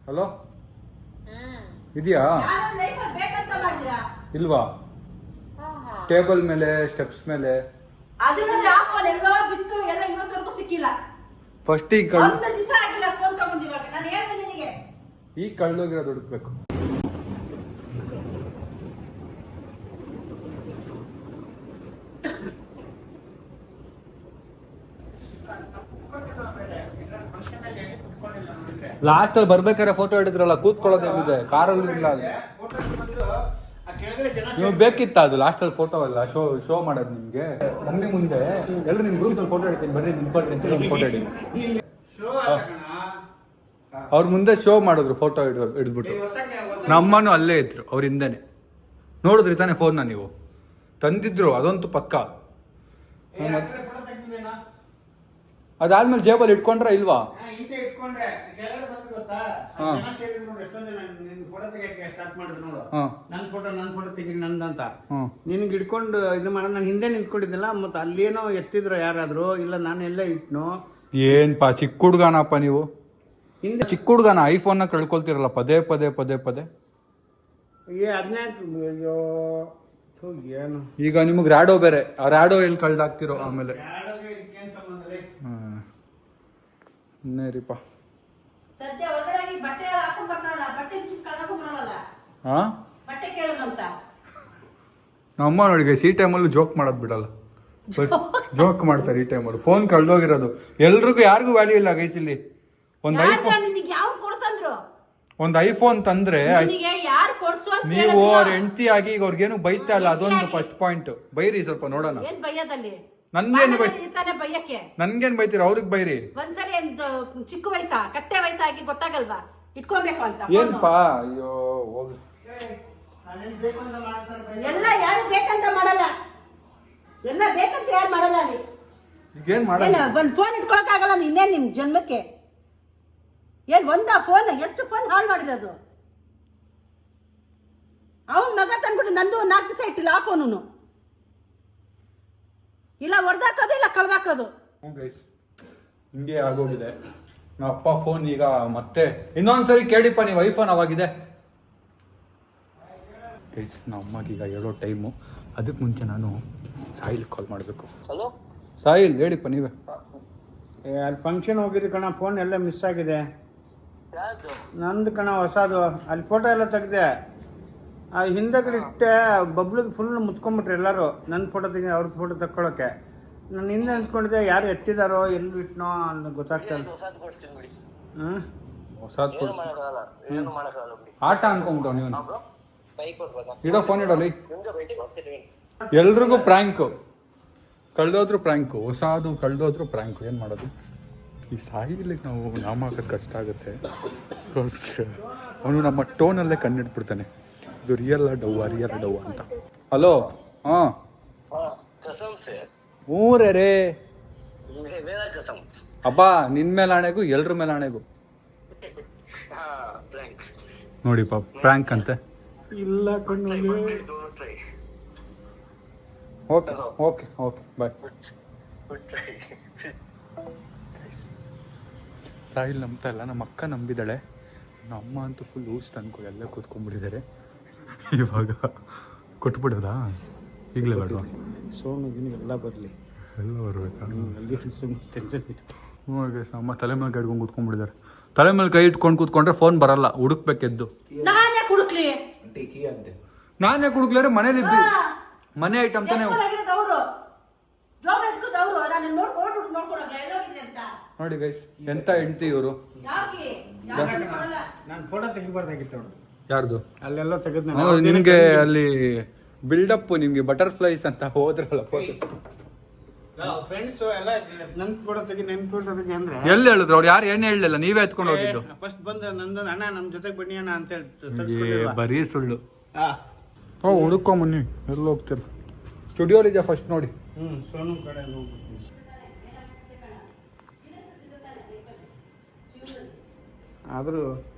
ಹಲೋ ಇದೆಯಾ ಇಲ್ವಾ? ಟೇಬಲ್ ಮೇಲೆ ಸ್ಟೆಪ್ಸ್ ಮೇಲೆ ಫಸ್ಟ್ ಈಗ ಕಳ್ದೋಗಿರೋದು ಹುಡುಕ್ಬೇಕು. ಲಾಸ್ಟ್ ಅಲ್ಲಿ ಬರ್ಬೇಕಾದ್ರೆ ಫೋಟೋ ಹಿಡಿದ್ರಲ್ಲ, ಕೂತ್ಕೊಳ್ಳೋದು ಹೆಂಗಿದೆ ಕಾರಲ್ಲಿ ಇಲ್ಲ ಅದು. ನೀವು ಬೇಕಿತ್ತ ಅದು ಲಾಸ್ಟ್ ಅಲ್ಲಿ ಫೋಟೋ ಎಲ್ಲ ಶೋ ಮಾಡೋದು ನಿಮ್ಗೆ. ನಮ್ಗೆ ಮುಂದೆ ಎಲ್ಲರೂ ನಿಮ್ ಗ್ರೂಪ್ ಫೋಟೋ ಹಿಡ್ತೀನಿ ಬರ್ರಿ ನಿಂತ್ಕೊಳ್ರಿ ಅಂತ ಫೋಟೋ ಹಿಡಿ. ಅವ್ರ ಮುಂದೆ ಶೋ ಮಾಡಿದ್ರು ಫೋಟೋ ಹಿಡಿದ್ಬಿಟ್ಟು. ನಮ್ಮನು ಅಲ್ಲೇ ಇದ್ರು ಅವ್ರ ಹಿಂದೆನೆ. ನೋಡಿದ್ರಿ ತಾನೇ ಫೋನ್ನ ನೀವು ತಂದಿದ್ರು, ಅದಂತೂ ಪಕ್ಕ. ಅದಾದ್ಮೇಲೆ ಜೇಬಲ್ಲಿ ಇಟ್ಕೊಂಡ್ರ ಇಲ್ವಾ? ನನ್ ಫೋಟೋ ತೆಗಿ ನಂದಂತ ನಿನ್ಗೆ ಇಟ್ಕೊಂಡು ಇದು ಮಾಡ. ನಾನು ಹಿಂದೆ ನಿಂತ್ಕೊಂಡಿದ್ನಲ್ಲ, ಮತ್ತೆ ಅಲ್ಲೇನೋ ಎತ್ತಿದ್ರು ಯಾರಾದ್ರು, ಇಲ್ಲ ನಾನು ಎಲ್ಲ ಇಟ್ನು. ಏನ್ಪಾ ಚಿಕ್ಕ ಹುಡ್ಗನಪ್ಪ ನೀವು. ಹಿಂದೆ ಚಿಕ್ಕ ಹುಡ್ಗನ ಐಫೋನ್ ಕಳ್ಕೊಳ್ತಿರಲ್ಲ ಪದೇ ಪದೇ ಪದೇ ಪದೇ. ಅದನ್ನೇ ಏನು ಈಗ ನಿಮಗ್ ರ್ಯಾಡೋ ಬೇರೆ, ಆ ರ್ಯಾಡೋ ಎಲ್ಲಿ ಕಳ್ದಾಕ್ತಿರೋ ಆಮೇಲೆ. ರೀಪಾ ಸದ್ಯ ಹೊರಗಡೆ ಹೋಗಿ ಬಟ್ಟೆ ಹಾಕೊಂಡ್ ಬರ್ತಾರಲ್ಲ, ಬಟ್ಟೆ ಕಳ್ಕೊಂಡ್ ಬರಲ್ಲ. ಹಾ ಬಟ್ಟೆ ಕೇಳೋದಂತ ನಮ್ಮ ನೋಡಿಗೆ ಈ ಟೈಮಲ್ಲೂ ಜೋಕ್ ಮಾಡೋದ್ ಬಿಡಲ್ಲ. ಜೋಕ್ ಮಾಡ್ತಾರೆ ಈ ಟೈಮಲ್ಲಿ. ಫೋನ್ ಕಳ್ದೋಗಿರೋದು ಎಲ್ರಿಗೂ, ಯಾರಿಗೂ ವ್ಯಾಲ್ಯೂ ಇಲ್ಲ ಗೈಸ್ ಇಲ್ಲಿ. ಒಂದ್ ಐಫೋನ್ ತಂದ್ರೆ ನೀವು ಅವ್ರ ಹೆಂಡತಿ ಆಗಿ ಈಗ ಅವ್ರಿಗೇನು ಬೈತಾ ಇಲ್ಲ, ಅದೊಂದು ಫಸ್ಟ್ ಪಾಯಿಂಟ್. ಬೈರಿ ಸ್ವಲ್ಪ ನೋಡೋಣ. ನನ್ಗೇನ್ ಬೈತೀರ, ಅವ್ರಿಗೆ ಬೈರಿ. ಒಂದ್ಸರಿ ಚಿಕ್ಕ ವಯಸ್ಸ ಕತ್ತೆ ವಯಸ್ಸಾಗಿ ಗೊತ್ತಾಗಲ್ವಾ ಇಟ್ಕೊಬೇಕು ಅಂತ. ಏನ್ಪಾ ಅಯ್ಯೋ ಹೋಗಿ. ಎಲ್ಲ ಯಾರು ಬೇಕಂತ ಮಾಡಲ್ಲ, ಎಲ್ಲ ಬೇಕಂತ ಯಾರು ಮಾಡಲ್ಲ. ಅಲ್ಲಿ ಈಗೇನ್ ಮಾಡಲ್ಲ, ಒಂದ್ ಫೋನ್ ಇಟ್ಕೊಳಕ್ ಆಗಲ್ಲ. ಇನ್ನೇನ್ ನಿಮ್ ಜನ್ಮಕ್ಕೆ ಏನ್ ಒಂದ ಫೋನ್, ಎಷ್ಟು ಫೋನ್ ಹಾಳು ಮಾಡಿರೋದು. ಅವ್ನ್ ಮಗ ತಂದ್ಬಿಟ್ಟು ನಂದು 4 ದಿವಸ ಇಟ್ಟಿಲ್ಲ ಆ ಫೋನು. ಇಲ್ಲ ಹೊಡೆದಾಕೋದು ಇಲ್ಲ ಕಳ್ದಾಕೋದು. ಹಿಂಗೆ ಆಗೋಗಿದೆ. ನಮ್ಮ ಅಪ್ಪ ಫೋನ್ ಈಗ ಮತ್ತೆ ಇನ್ನೊಂದ್ಸರಿ ಕೇಳಿಪ್ಪ ನೀವು ಐಫೋನ್ ಅವಾಗಿದೆ. ಗೈಸ್ ನಮ್ಮ ಅಮ್ಮಗೆ ಈಗ ಹೇಳೋ ಟೈಮು. ಅದಕ್ಕೆ ಮುಂಚೆ ನಾನು ಸಾಯಿಲ್ ಕಾಲ್ ಮಾಡಬೇಕು. ಸಾಯಿಲ್ ಹೇಳಿಪ್ಪ ನೀವೇ. ಅಲ್ಲಿ ಫಂಕ್ಷನ್ ಹೋಗಿದ್ದು ಕಣ, ಫೋನ್ ಎಲ್ಲ ಮಿಸ್ ಆಗಿದೆ. ನಂದು ಕಣ ಹೊಸದು. ಅಲ್ಲಿ ಫೋಟೋ ಎಲ್ಲ ತೆಗ್ದೆ, ಹಿಂದಗಡೆ ಇಟ್ಟೆ. ಬಬ್ಲಿಗೆ ಫುಲ್ ಮುತ್ಕೊಂಡ್ಬಿಟ್ರೆ ಎಲ್ಲರೂ. ನನ್ನ ಫೋಟೋ ತೆಗಿ, ಅವ್ರ ಫೋಟೋ ತಕ್ಕೊಳಕ್ಕೆ. ನಾನು ಹಿಂದೆ ನಿಂತ್ಕೊಂಡಿದ್ದೆ, ಯಾರು ಎತ್ತಿದಾರೋ ಎಲ್ಲಿ ಇಟ್ನೋ ಅಂತ ಗೊತ್ತಾಗ್ತದೆ. ಆಟ ಅನ್ಕೊಂಬಿಟ್ಟು ನೀವು ಇಡೋ ಫೋನ್ ಇಡೋಲಿ. ಎಲ್ರಿಗೂ ಪ್ರ್ಯಾಂಕು, ಕಳ್ದೋದ್ರು ಪ್ರ್ಯಾಂಕು, ಹೊಸದು ಕಳ್ದೋದ್ರು ಪ್ರ್ಯಾಂಕು. ಏನು ಮಾಡೋದು? ಈ ಸಾಯಿಲಿಗೆ ನಾವು ನಾಮ ಹಾಕೋದು ಕಷ್ಟ ಆಗುತ್ತೆ. ಬಿಕಾಸ್ ಅವನು ನಮ್ಮ ಟೋನಲ್ಲೇ ಕಂಡಿಡ್ಬಿಡ್ತಾನೆ, ಇದು ರಿಯಲ್ ಡವ್ವ ಅಂತ. ಹಲೋ, ಹಾಂ ಊರೇ ಅಬ್ಬಾ, ನಿನ್ ಮೇಲೆ ಆಣೆಗೂ ಎಲ್ರ ಮೇಲೆ ಆಣೆಗೂ ನೋಡಿ ಪ್ರ್ಯಾಂಕ್ ಅಂತೆ. ಇಲ್ಲ okay okay okay bye. Sahil ನಂಬ್ತಾ ಇಲ್ಲ, ನಮ್ಮ ಅಕ್ಕ ನಂಬಿದ್ದಾಳೆ. ನಮ್ಮ ಅಮ್ಮ ಅಂತೂ ಫುಲ್ ಊಸ್ ಅನ್ಕೋ ಎಲ್ಲ ಕೂತ್ಕೊಂಡ್ಬಿಟ್ಟಿದ್ದಾರೆ. ಇವಾಗ ಕೊಟ್ಬಿಡೋದಾ? ಈಗಲೇ ಬೇಡವಾ? ಸೋನು ಎಲ್ಲ ಬರಲಿ, ಎಲ್ಲ ಬರ್ಬೇಕಾ? ಟೆನ್ಷನ್. ಅಮ್ಮ ತಲೆ ಮೇಲೆ ಕೈ ಇಟ್ಕೊಂಡು ಕೂತ್ಕೊಂಡ್ಬಿಟ್ಟಿದ್ದಾರೆ. ತಲೆ ಮೇಲೆ ಕೈ ಇಟ್ಕೊಂಡು ಕೂತ್ಕೊಂಡ್ರೆ ಫೋನ್ ಬರಲ್ಲ, ಹುಡುಕ್ಬೇಕೆದ್ದು. ನಾನೇ ಕುಡುಕ್ಲಿ, ನಾನೇ ಕುಡುಕ್ಲಾರೆ ಮನೇಲಿ ಮನೆ ಐಟಮ್ ತಾನೇ. ಅವರು ಜೋಬ್ ಇಟ್ಕೋದವ್ರು ನಾನು ನೋಡ್ಕೊಡೋಲ್ಲ, ಎಲ್ಲೋಗಿದ್ದೆ ಅಂತ ನೋಡಿ ಗೈಸ್ ಎಂತ ಹೆಂಡ್ತಿ ಇವರು. ಯಾಕೆ ಕೊಡಲ್ಲ. ನಾನು ಫೋಟೋ ತೆಗಿಬಾರ್ದಾಗಿತ್ತು ಅವ್ರು. ಯಾರ್ದು? ಅಲ್ಲೆಲ್ಲ ತೆಗೆದ್ ನಿಮ್ಗೆ ಅಲ್ಲಿ ಬಿಲ್ಡಪ್ ನಿಮ್ಗೆ ಬಟರ್ಫ್ಲೈಸ್ ಅಂತ ಹೋದ್ರಲ್ಲ ಫೋಟೋ. ಫ್ರೆಂಡ್ಸ್ ಎಲ್ಲ ನನ್ ಫೋಟೋ ತೆಗಿ ಅಂದ್ರೆ ಎಲ್ಲಿ ಹೇಳಿದ್ರು ಅವ್ರು? ಯಾರು ಏನ್ ಹೇಳಲಿಲ್ಲ, ನೀವೇ ಎತ್ಕೊಂಡು ಹೋಗಿದ್ದು. ಫಸ್ಟ್ ಬಂದ ನಂದು ಅಣ್ಣ ನಮ್ ಜೊತೆಗೆ ಬನ್ನಿ ಅಣ್ಣ ಅಂತ ಬರೀ ಸುಳ್ಳು. ಹುಡುಕೊಂಬನ್ನಿ, ಎಲ್ಲಿ ಹೋಗ್ತೀರ? ಸ್ಟುಡಿಯೋಲಿದೆ ಫಸ್ಟ್ ನೋಡಿ. ಸೋನು ಕಡೆ ಹೋಗ್ಬಿಟ್ಟು ಆದ್ರೂ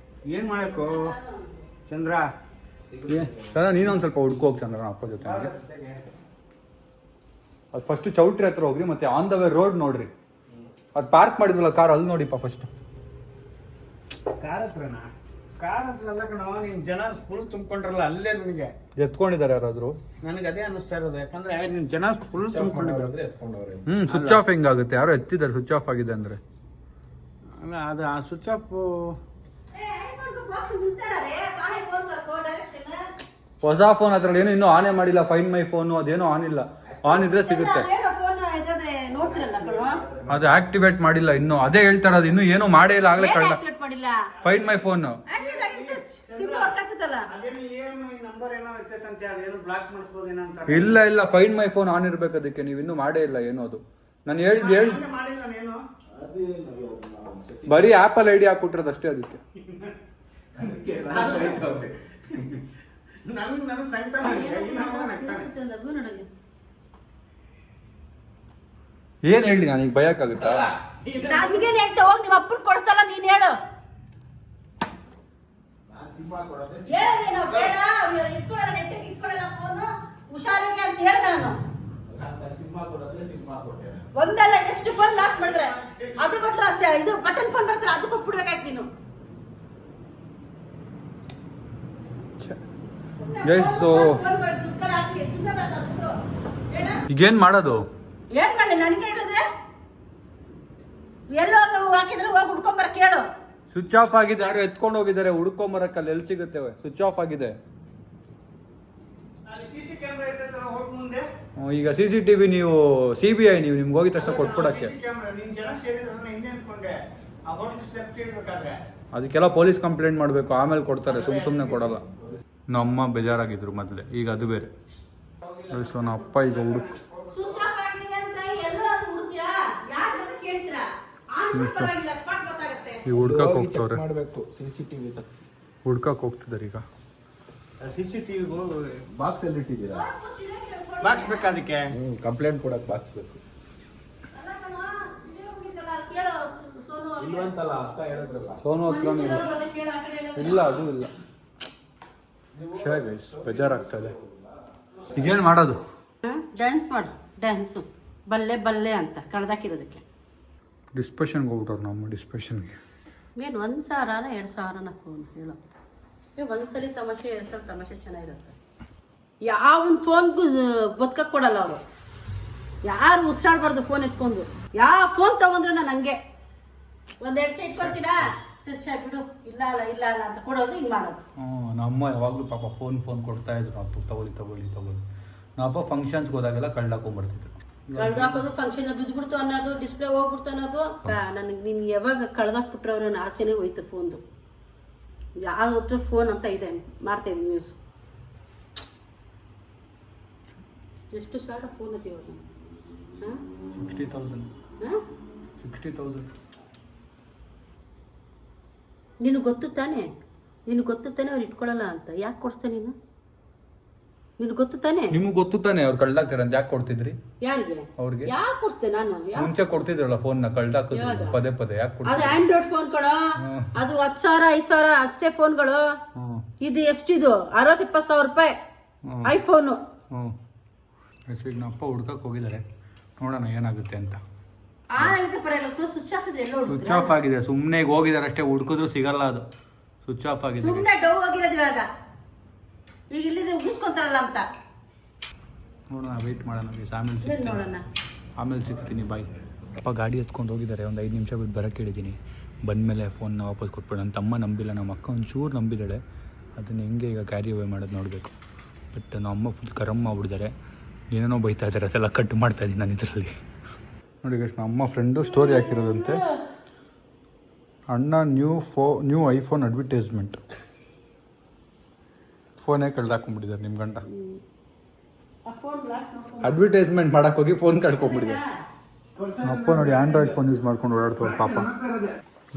ಏನ್ ಮಾಡಬೇಕು ಚಂದ್ರ. ನೀನೊಂದ್ ಸ್ವಲ್ಪ ಹುಡ್ಕೋಗ್ ಚಂದ್ರ ಅಪ್ಪ ಜೊತೆ. ಅದು ಫಸ್ಟ್ ಚೌಟ್ರಿ ಹತ್ರ ಹೋಗ್ರಿ, ಮತ್ತೆ ಆನ್ ದ ವೇ ರೋಡ್ ನೋಡ್ರಿ. ಅದು ಪಾರ್ಕ್ ಮಾಡಿದ್ವಲ್ಲ ಕಾರ್, ಅಲ್ಲಿ ನೋಡಿಪ್ಪ ಫಸ್ಟ್. ಕಾರ್ ಹತ್ರನಾ? ಕಾರ್ ಹತ್ರ ಅಲ್ಲ ಕಣೋ, ನಿನ್ ಜನ ಫುಲ್ ತುಂಬಿಕೊಂಡ್ರಲ್ಲ ಅಲ್ಲೇ ನನಗೆ ಎತ್ಕೊಂಡಿದ್ದಾರೆ ಯಾರಾದ್ರು. ನನಗೆ ಅದೇ ಅನ್ನಿಸ್ತಾ ಇರೋದು, ಯಾಕಂದ್ರೆ ನಿನ್ ಜನ ಫುಲ್ ತುಂಬಿಕೊಂಡಿದ್ದಾರೆ. ಸ್ವಿಚ್ ಆಫ್ ಹೆಂಗಾಗುತ್ತೆ? ಯಾರೋ ಎತ್ತಿದ್ದಾರೆ, ಸ್ವಿಚ್ ಆಫ್ ಆಗಿದೆ ಅಂದ್ರೆ. ಅಲ್ಲ ಅದು ಆ ಸ್ವಿಚ್ ಆಫ್ ಹೊಸ ಫೋನ್ ಅದ್ರಲ್ಲಿ ಏನು ಇನ್ನೂ ಆನೇ ಮಾಡಿಲ್ಲ. ಫೈಂಡ್ ಮೈ ಫೋನು ಅದೇನೋ ಆನ್ ಇಲ್ಲ. ಆನ್ ಇದ್ರೆ ಸಿಗುತ್ತೆ. ಅದು ಆಕ್ಟಿವೇಟ್ ಮಾಡಿಲ್ಲ ಇನ್ನು. ಅದೇ ಹೇಳ್ತಾರೆ, ಅದು ಇನ್ನು ಏನೋ ಮಾಡೇ ಇಲ್ಲ. ಆಗ್ಲೇ ಕಳ್ಳ ಫೈಂಡ್ ಮೈ ಫೋನ್. ಇಲ್ಲ ಇಲ್ಲ, ಫೈಂಡ್ ಮೈ ಫೋನ್ ಆನ್ ಇರ್ಬೇಕು. ಅದಕ್ಕೆ ನೀವು ಇನ್ನೂ ಮಾಡೇ ಇಲ್ಲ ಏನೋ. ಅದು ನಾನು ಹೇಳ್ ಬರೀ ಆಪಲ್ ಐಡಿ ಹಾಕ್ಬಿಟ್ರದು ಅಷ್ಟೇ. ಅದಕ್ಕೆ ಏನ್ ಹೇಳಿ ನನಗೆ ಭಯಕ್ಕಾಗುತ್ತಾ? ನನ್ಗೇನ್ ಹೇಳ್ತಾ ಹೋಗಿ ನಿಮ್ಮ ಅಪ್ಪನ್ ಕೊಡ್ಸಲ್ಲ, ನೀನ್ ಹೇಳು. ಹುಷಾರಿಗೆ ಅಂತ ಹೇಳ ನಾನು. ಒಂದಲ್ಲ ಎಷ್ಟು ಫೋನ್ ಲಾಸ್ ಮಾಡಿದ್ರೆ ಅದು ಬದಲು ಇದು ಬಟನ್ ಫೋನ್ ಬರ್ತಾರೆ, ಅದು ಕೊಟ್ಬಿಡ್ಬೇಕಾಯ್ತು ನೀನು. ಈಗೇನ್ ಮಾಡೋದು? ಏನ್ ಮಾಡಿ ನನ್ಗೆ ಹೇಳಿದ್ರೆ ಎಲ್ಲೋ ಹಾಕಿದ್ರೆ ಹೋಗಿ ಹುಡ್ಕೊಂಬರ ಕೇಳು. ಸ್ವಿಚ್ ಆಫ್ ಆಗಿದೆ, ಯಾರು ಎತ್ಕೊಂಡು ಹೋಗಿದ್ದಾರೆ. ಹುಡ್ಕೊಂಬರಕ್ಕಲ್ಲಿ ಎಲ್ಲಿ ಸಿಗುತ್ತೆ? ಸ್ವಿಚ್ ಆಫ್ ಆಗಿದೆ. ಈಗ CCTV ನೀವು CBI ನೀವು ನಿಮ್ಗೆ ಹೋಗಿದ ತಕ್ಷಣ ಕೊಟ್ಬಿಡಕ್ಕೆ. ಅದಕ್ಕೆಲ್ಲ ಪೊಲೀಸ್ ಕಂಪ್ಲೇಂಟ್ ಮಾಡಬೇಕು, ಆಮೇಲೆ ಕೊಡ್ತಾರೆ. ಸುಮ್ಮನೆ ಕೊಡಲ್ಲ. ನಮ್ಮ ಬೇಜಾರಾಗಿದ್ರು ಮೊದಲೇ, ಈಗ ಅದು ಬೇರೆ. ಸೊ ನಮ್ಮ ಅಪ್ಪ ಈಗ ಈಗ ಹುಡ್ಕಕ್ಕೆ ಹೋಗ್ತವ್ರೆ. ಹುಡ್ಕಕ್ಕೆ ಹೋಗ್ತಿದ್ದಾರೆ ಈಗ. CCTV ಬಾಕ್ಸ್ ಅಲ್ಲಿ ಇಟ್ಟಿದ್ದೀರಾ? ಬಾಕ್ಸ್ ಬೇಕಾ ಅದಕ್ಕೆ? ಕಂಪ್ಲೇಂಟ್ ಕೊಡಕ್ಕೆ ಬಾಕ್ಸ್ ಬೇಕು. ಸೋನು ಹತ್ರನೂ ಇಲ್ಲ. ಇಲ್ಲ ಅದು ಇಲ್ಲ. ಬೇಜಾರಾಗ್ತದೆ. ಈಗೇನು ಮಾಡೋದು? ಡ್ಯಾನ್ಸ್ ಮಾಡು. ಡ್ಯಾನ್ಸು ಬಲ್ಲೆ ಬಲ್ಲೆ ಅಂತ ಕಳ್ದಾಕಿರೋದಕ್ಕೆ ಡಿಸ್ಪಷನ್ಗೆ ಹೋಗ್ಬಿಟ್ಟವ್ರು. ನಮ್ಮ ಡಿಸ್ಪಷನ್ಗೆ ಏನು 1,000ನ 2,000ನ ಫೋನ್ ಹೇಳೋ. ಒಂದ್ಸಲಿ ತಮಾಷೆ, 2 ಸಲ ತಮಾಷೆ ಚೆನ್ನಾಗಿರುತ್ತೆ. ಯಾವನ್ ಫೋನ್ಗೂ ಬದುಕಕ್ಕೆ ಕೊಡಲ್ಲ ಅವರು. ಯಾರು ಉಸಿರಾಡ್ಬಾರ್ದು ಫೋನ್ ಎತ್ಕೊಂಡು. ಯಾವ ಫೋನ್ ತಗೊಂಡ್ರು ನಾನು ಹಂಗೆ 1-2 ಸಲ ಇಟ್ಕೊತೀರಾ, ಸರಿ ಬಿಡು, ಇಲ್ಲ ಅಲ್ಲ ಇಲ್ಲ ಅಲ್ಲ ಅಂತ ಕೊಡೋದು, ಹಿಂಗೆ ಮಾಡೋದು. ನಮ್ಮ ಯಾವಾಗಲೂ ಪಾಪ ಫೋನ್ ಕೊಡ್ತಾ ಇದ್ರು. ಅಪ್ಪ ತಗೊಳ್ಳಿ. ನಾವಪ್ಪ ಫಂಕ್ಷನ್ಸ್ಗೆ ಹೋದಾಗೆಲ್ಲ ಕಳ್ದಾಕೊಂಡ್ಬರ್ತಿದ್ರು. ಕಳ್ದಾಕೋದು, ಫಂಕ್ಷನ್ ಬಿದ್ದುಬಿಡ್ತು ಅನ್ನೋದು, ಡಿಸ್ಪ್ಲೇ ಹೋಗ್ಬಿಡ್ತು ಅನ್ನೋದು. ನನಗೆ ನೀನು ಯಾವಾಗ ಕಳ್ದಾಕ್ಬಿಟ್ರೆ ಅವ್ರ ಆಸೆನೇ ಹೋಯ್ತು ಫೋನ್ದು. ಯಾವ ಹೊತ್ತು ಫೋನ್ ಅಂತ ಇದೆ, ಮಾಡ್ತಾಯಿದ್ದೀನಿ ನ್ಯೂಸ್. ಎಷ್ಟು ಸಾವಿರ ಫೋನ್ ಐತಿ ಇವಾಗ? 60,000. ನಿನಗೆ ಗೊತ್ತು ತಾನೆ ಅವ್ರು ಇಟ್ಕೊಳ್ಳಲ್ಲ ಅಂತ. ಯಾಕೆ ಕೊಡ್ಸ್ತೆ ನೀನು? ನಿನಗೆ ಗೊತ್ತು ತಾನೆ? ನಿಮ್ಗೆ ಗೊತ್ತು ತಾನೆ ಅವ್ರು ಕಳ್ದಾಕ್ತಾರೆ ಅಂತ. ಯಾಕೆ ಕೊಡ್ತಿದ್ರಿ? ಯಾರಿಗೆ? ಅವ್ರಿಗೆ. ಯಾಕೆ ಕೊಡ್ಸ್ತೆ ನಾನು? ಮುಂಚೆ ಕೊಡ್ತಿದ್ರಲ್ಲ ಫೋನ್ನ, ಕಳ್ದಾಕಿದ್ರು ಪದೇ ಯಾಕೆ ಕೊಡ್ತೀವಿ? ಅದು ಆಂಡ್ರಾಯ್ಡ್ ಫೋನ್ಗಳು, ಅದು 10,000 5,000 ಅಷ್ಟೇ ಫೋನ್ಗಳು. ಇದು ಎಷ್ಟಿದು? 60-20 ಸಾವಿರ ರೂಪಾಯಿ ಐಫೋನು. ಈಗ ನಮ್ಮ ಅಪ್ಪ ಹುಡ್ಕಕ್ಕೆ ಹೋಗಿದ್ದಾರೆ, ನೋಡೋಣ ಏನಾಗುತ್ತೆ ಅಂತ. ಸ್ವಿಚ್ ಆಫ್ ಆಗಿದೆ. ಸುಮ್ಮನೆ ಹೋಗಿದ್ದಾರೆ ಅಷ್ಟೇ, ಹುಡ್ಕಿದ್ರು ಸಿಗಲ್ಲ. ಅದು ಸ್ವಿಚ್ ಆಫ್ ಆಗಿದೆ. ಸುಮ್ಮನೆ ಡೌ ಆಗಿರೋದು ಇವಾಗ. ಈಗ ಇಲ್ಲಿದ್ರೆ ಉಗಿಸ್ಕೊಂತಾರಲ್ಲ ಅಂತ. ನೋಡೋಣ, ವೆಯ್ಟ್ ಮಾಡೋಣ. ಆಮೇಲೆ ಸಿಗ್ತೀನಿ. ಬಾಯ್. ಅಪ್ಪ ಗಾಡಿ ಎತ್ಕೊಂಡು ಹೋಗಿದ್ದಾರೆ. ಒಂದು 5 ನಿಮಿಷ ಬಿಟ್ಟು ಬರೋಕ್ಕೆ ಹೇಳಿದ್ದೀನಿ. ಬಂದಮೇಲೆ ಫೋನ್ನ ವಾಪಸ್ ಕೊಟ್ಬಿಡ. ನನ್ನ ತಮ್ಮ ನಂಬಿಲ್ಲ, ನಮ್ಮ ಅಕ್ಕ ಒಂಚೂರು ನಂಬಿದ್ದಾಳೆ. ಅದನ್ನು ಹೆಂಗೆ ಈಗ ಕ್ಯಾರಿ ಅವೇ ಮಾಡೋದು ನೋಡಬೇಕು. ಬಟ್ ನಮ್ಮ ಅಮ್ಮ ಫುಲ್ ಕರಮ್ ಮಾಡ್ಬಿಟ್ಟಿದ್ದಾರೆ. ಏನೇನೋ ಬೈತಾ ಇದ್ದಾರೆ, ಅದೆಲ್ಲ ಕಟ್ ಮಾಡ್ತಾಯಿದ್ದೀನಿ ನಾನು ಇದರಲ್ಲಿ. ನೋಡಿ ಗೈಸ್, ನಮ್ಮ ಫ್ರೆಂಡು ಸ್ಟೋರಿ ಹಾಕಿರೋದಂತೆ, ಅಣ್ಣ ನ್ಯೂ ಐಫೋನ್ ಅಡ್ವರ್ಟೈಸ್ಮೆಂಟ್. ಫೋನೇ ಕಳ್ದಾಕೊಂಡ್ಬಿಟ್ಟಿದ್ದಾರೆ ನಿಮ್ಮ ಗಂಡ. ಅಡ್ವರ್ಟೈಸ್ಮೆಂಟ್ ಮಾಡಕ್ಕೆ ಹೋಗಿ ಫೋನ್ ಕಳ್ಕೊಂಡ್ಬಿಟ್ಟಿದ್ದಾರೆ. ಅಪ್ಪ ನೋಡಿ ಆಂಡ್ರಾಯ್ಡ್ ಫೋನ್ ಯೂಸ್ ಮಾಡ್ಕೊಂಡು ಓಡಾಡ್ತಾರೆ ಪಾಪ.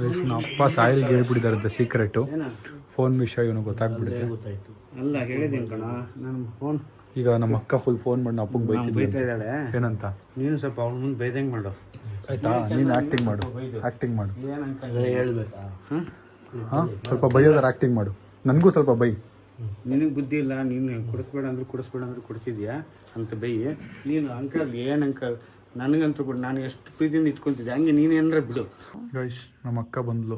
ಗೈಸ್, ನಮ್ಮ ಅಪ್ಪ ಸಾಯಿಲ್ಗೆ ಹೇಳ್ಬಿಟ್ಟಿದ್ದಾರೆ ಸೀಕ್ರೆಟು. ಫೋನ್ ವಿಷಯ ಇವನು ಗೊತ್ತಾಗ್ಬಿಟ್ಟಿದೆ. ಅಲ್ಲ ಹೇಳಿದ್ದೀನಿ ಕಣ ನಾನು ಫೋನ್. ಈಗ ನಮ್ಮ ಅಕ್ಕ ಫುಲ್ ಫೋನ್ ಮಾಡಿ ಅಪ್ಪಂಗೆ ಬೈತಾ ಇದ್ದಾಳೆ. ಏನಂತ? ನೀನು ಸ್ವಲ್ಪ ಅವ್ಳ ಮುಂದೆ ಬೈದಂಗೆ ಮಾಡು ಆಯ್ತಾ? ನೀನು ಆ್ಯಕ್ಟಿಂಗ್ ಮಾಡು. ಏನಂತ ಹೇಳ್ಬೇಕಾ? ಹಾಂ, ಸ್ವಲ್ಪ ಬೈಯೋದಾರ ಆ್ಯಕ್ಟಿಂಗ್ ಮಾಡು. ನನಗೂ ಸ್ವಲ್ಪ ಬೈ. ನಿನಗೆ ಬುದ್ಧಿ ಇಲ್ಲ, ನೀನು ಕುಡಿಸ್ಬೇಡ ಅಂದ್ರೆ ಕುಡಿಸ್ತಿದ್ಯಾ ಅಂತ ಬೈ. ನೀನು ಅಂಕಲ್ ಏನು ಅಂಕಲ್ ನನಗಂತೂ ಕೂಡ ನಾನು ಎಷ್ಟು ಪ್ರೀತಿಯಿಂದ ಇಟ್ಕೊತಿದ್ದೆ, ಹಂಗೆ ನೀನೇನಾರ ಬಿಡು. ಗೈಸ್, ನಮ್ಮ ಅಕ್ಕ ಬಂದ್ಲು.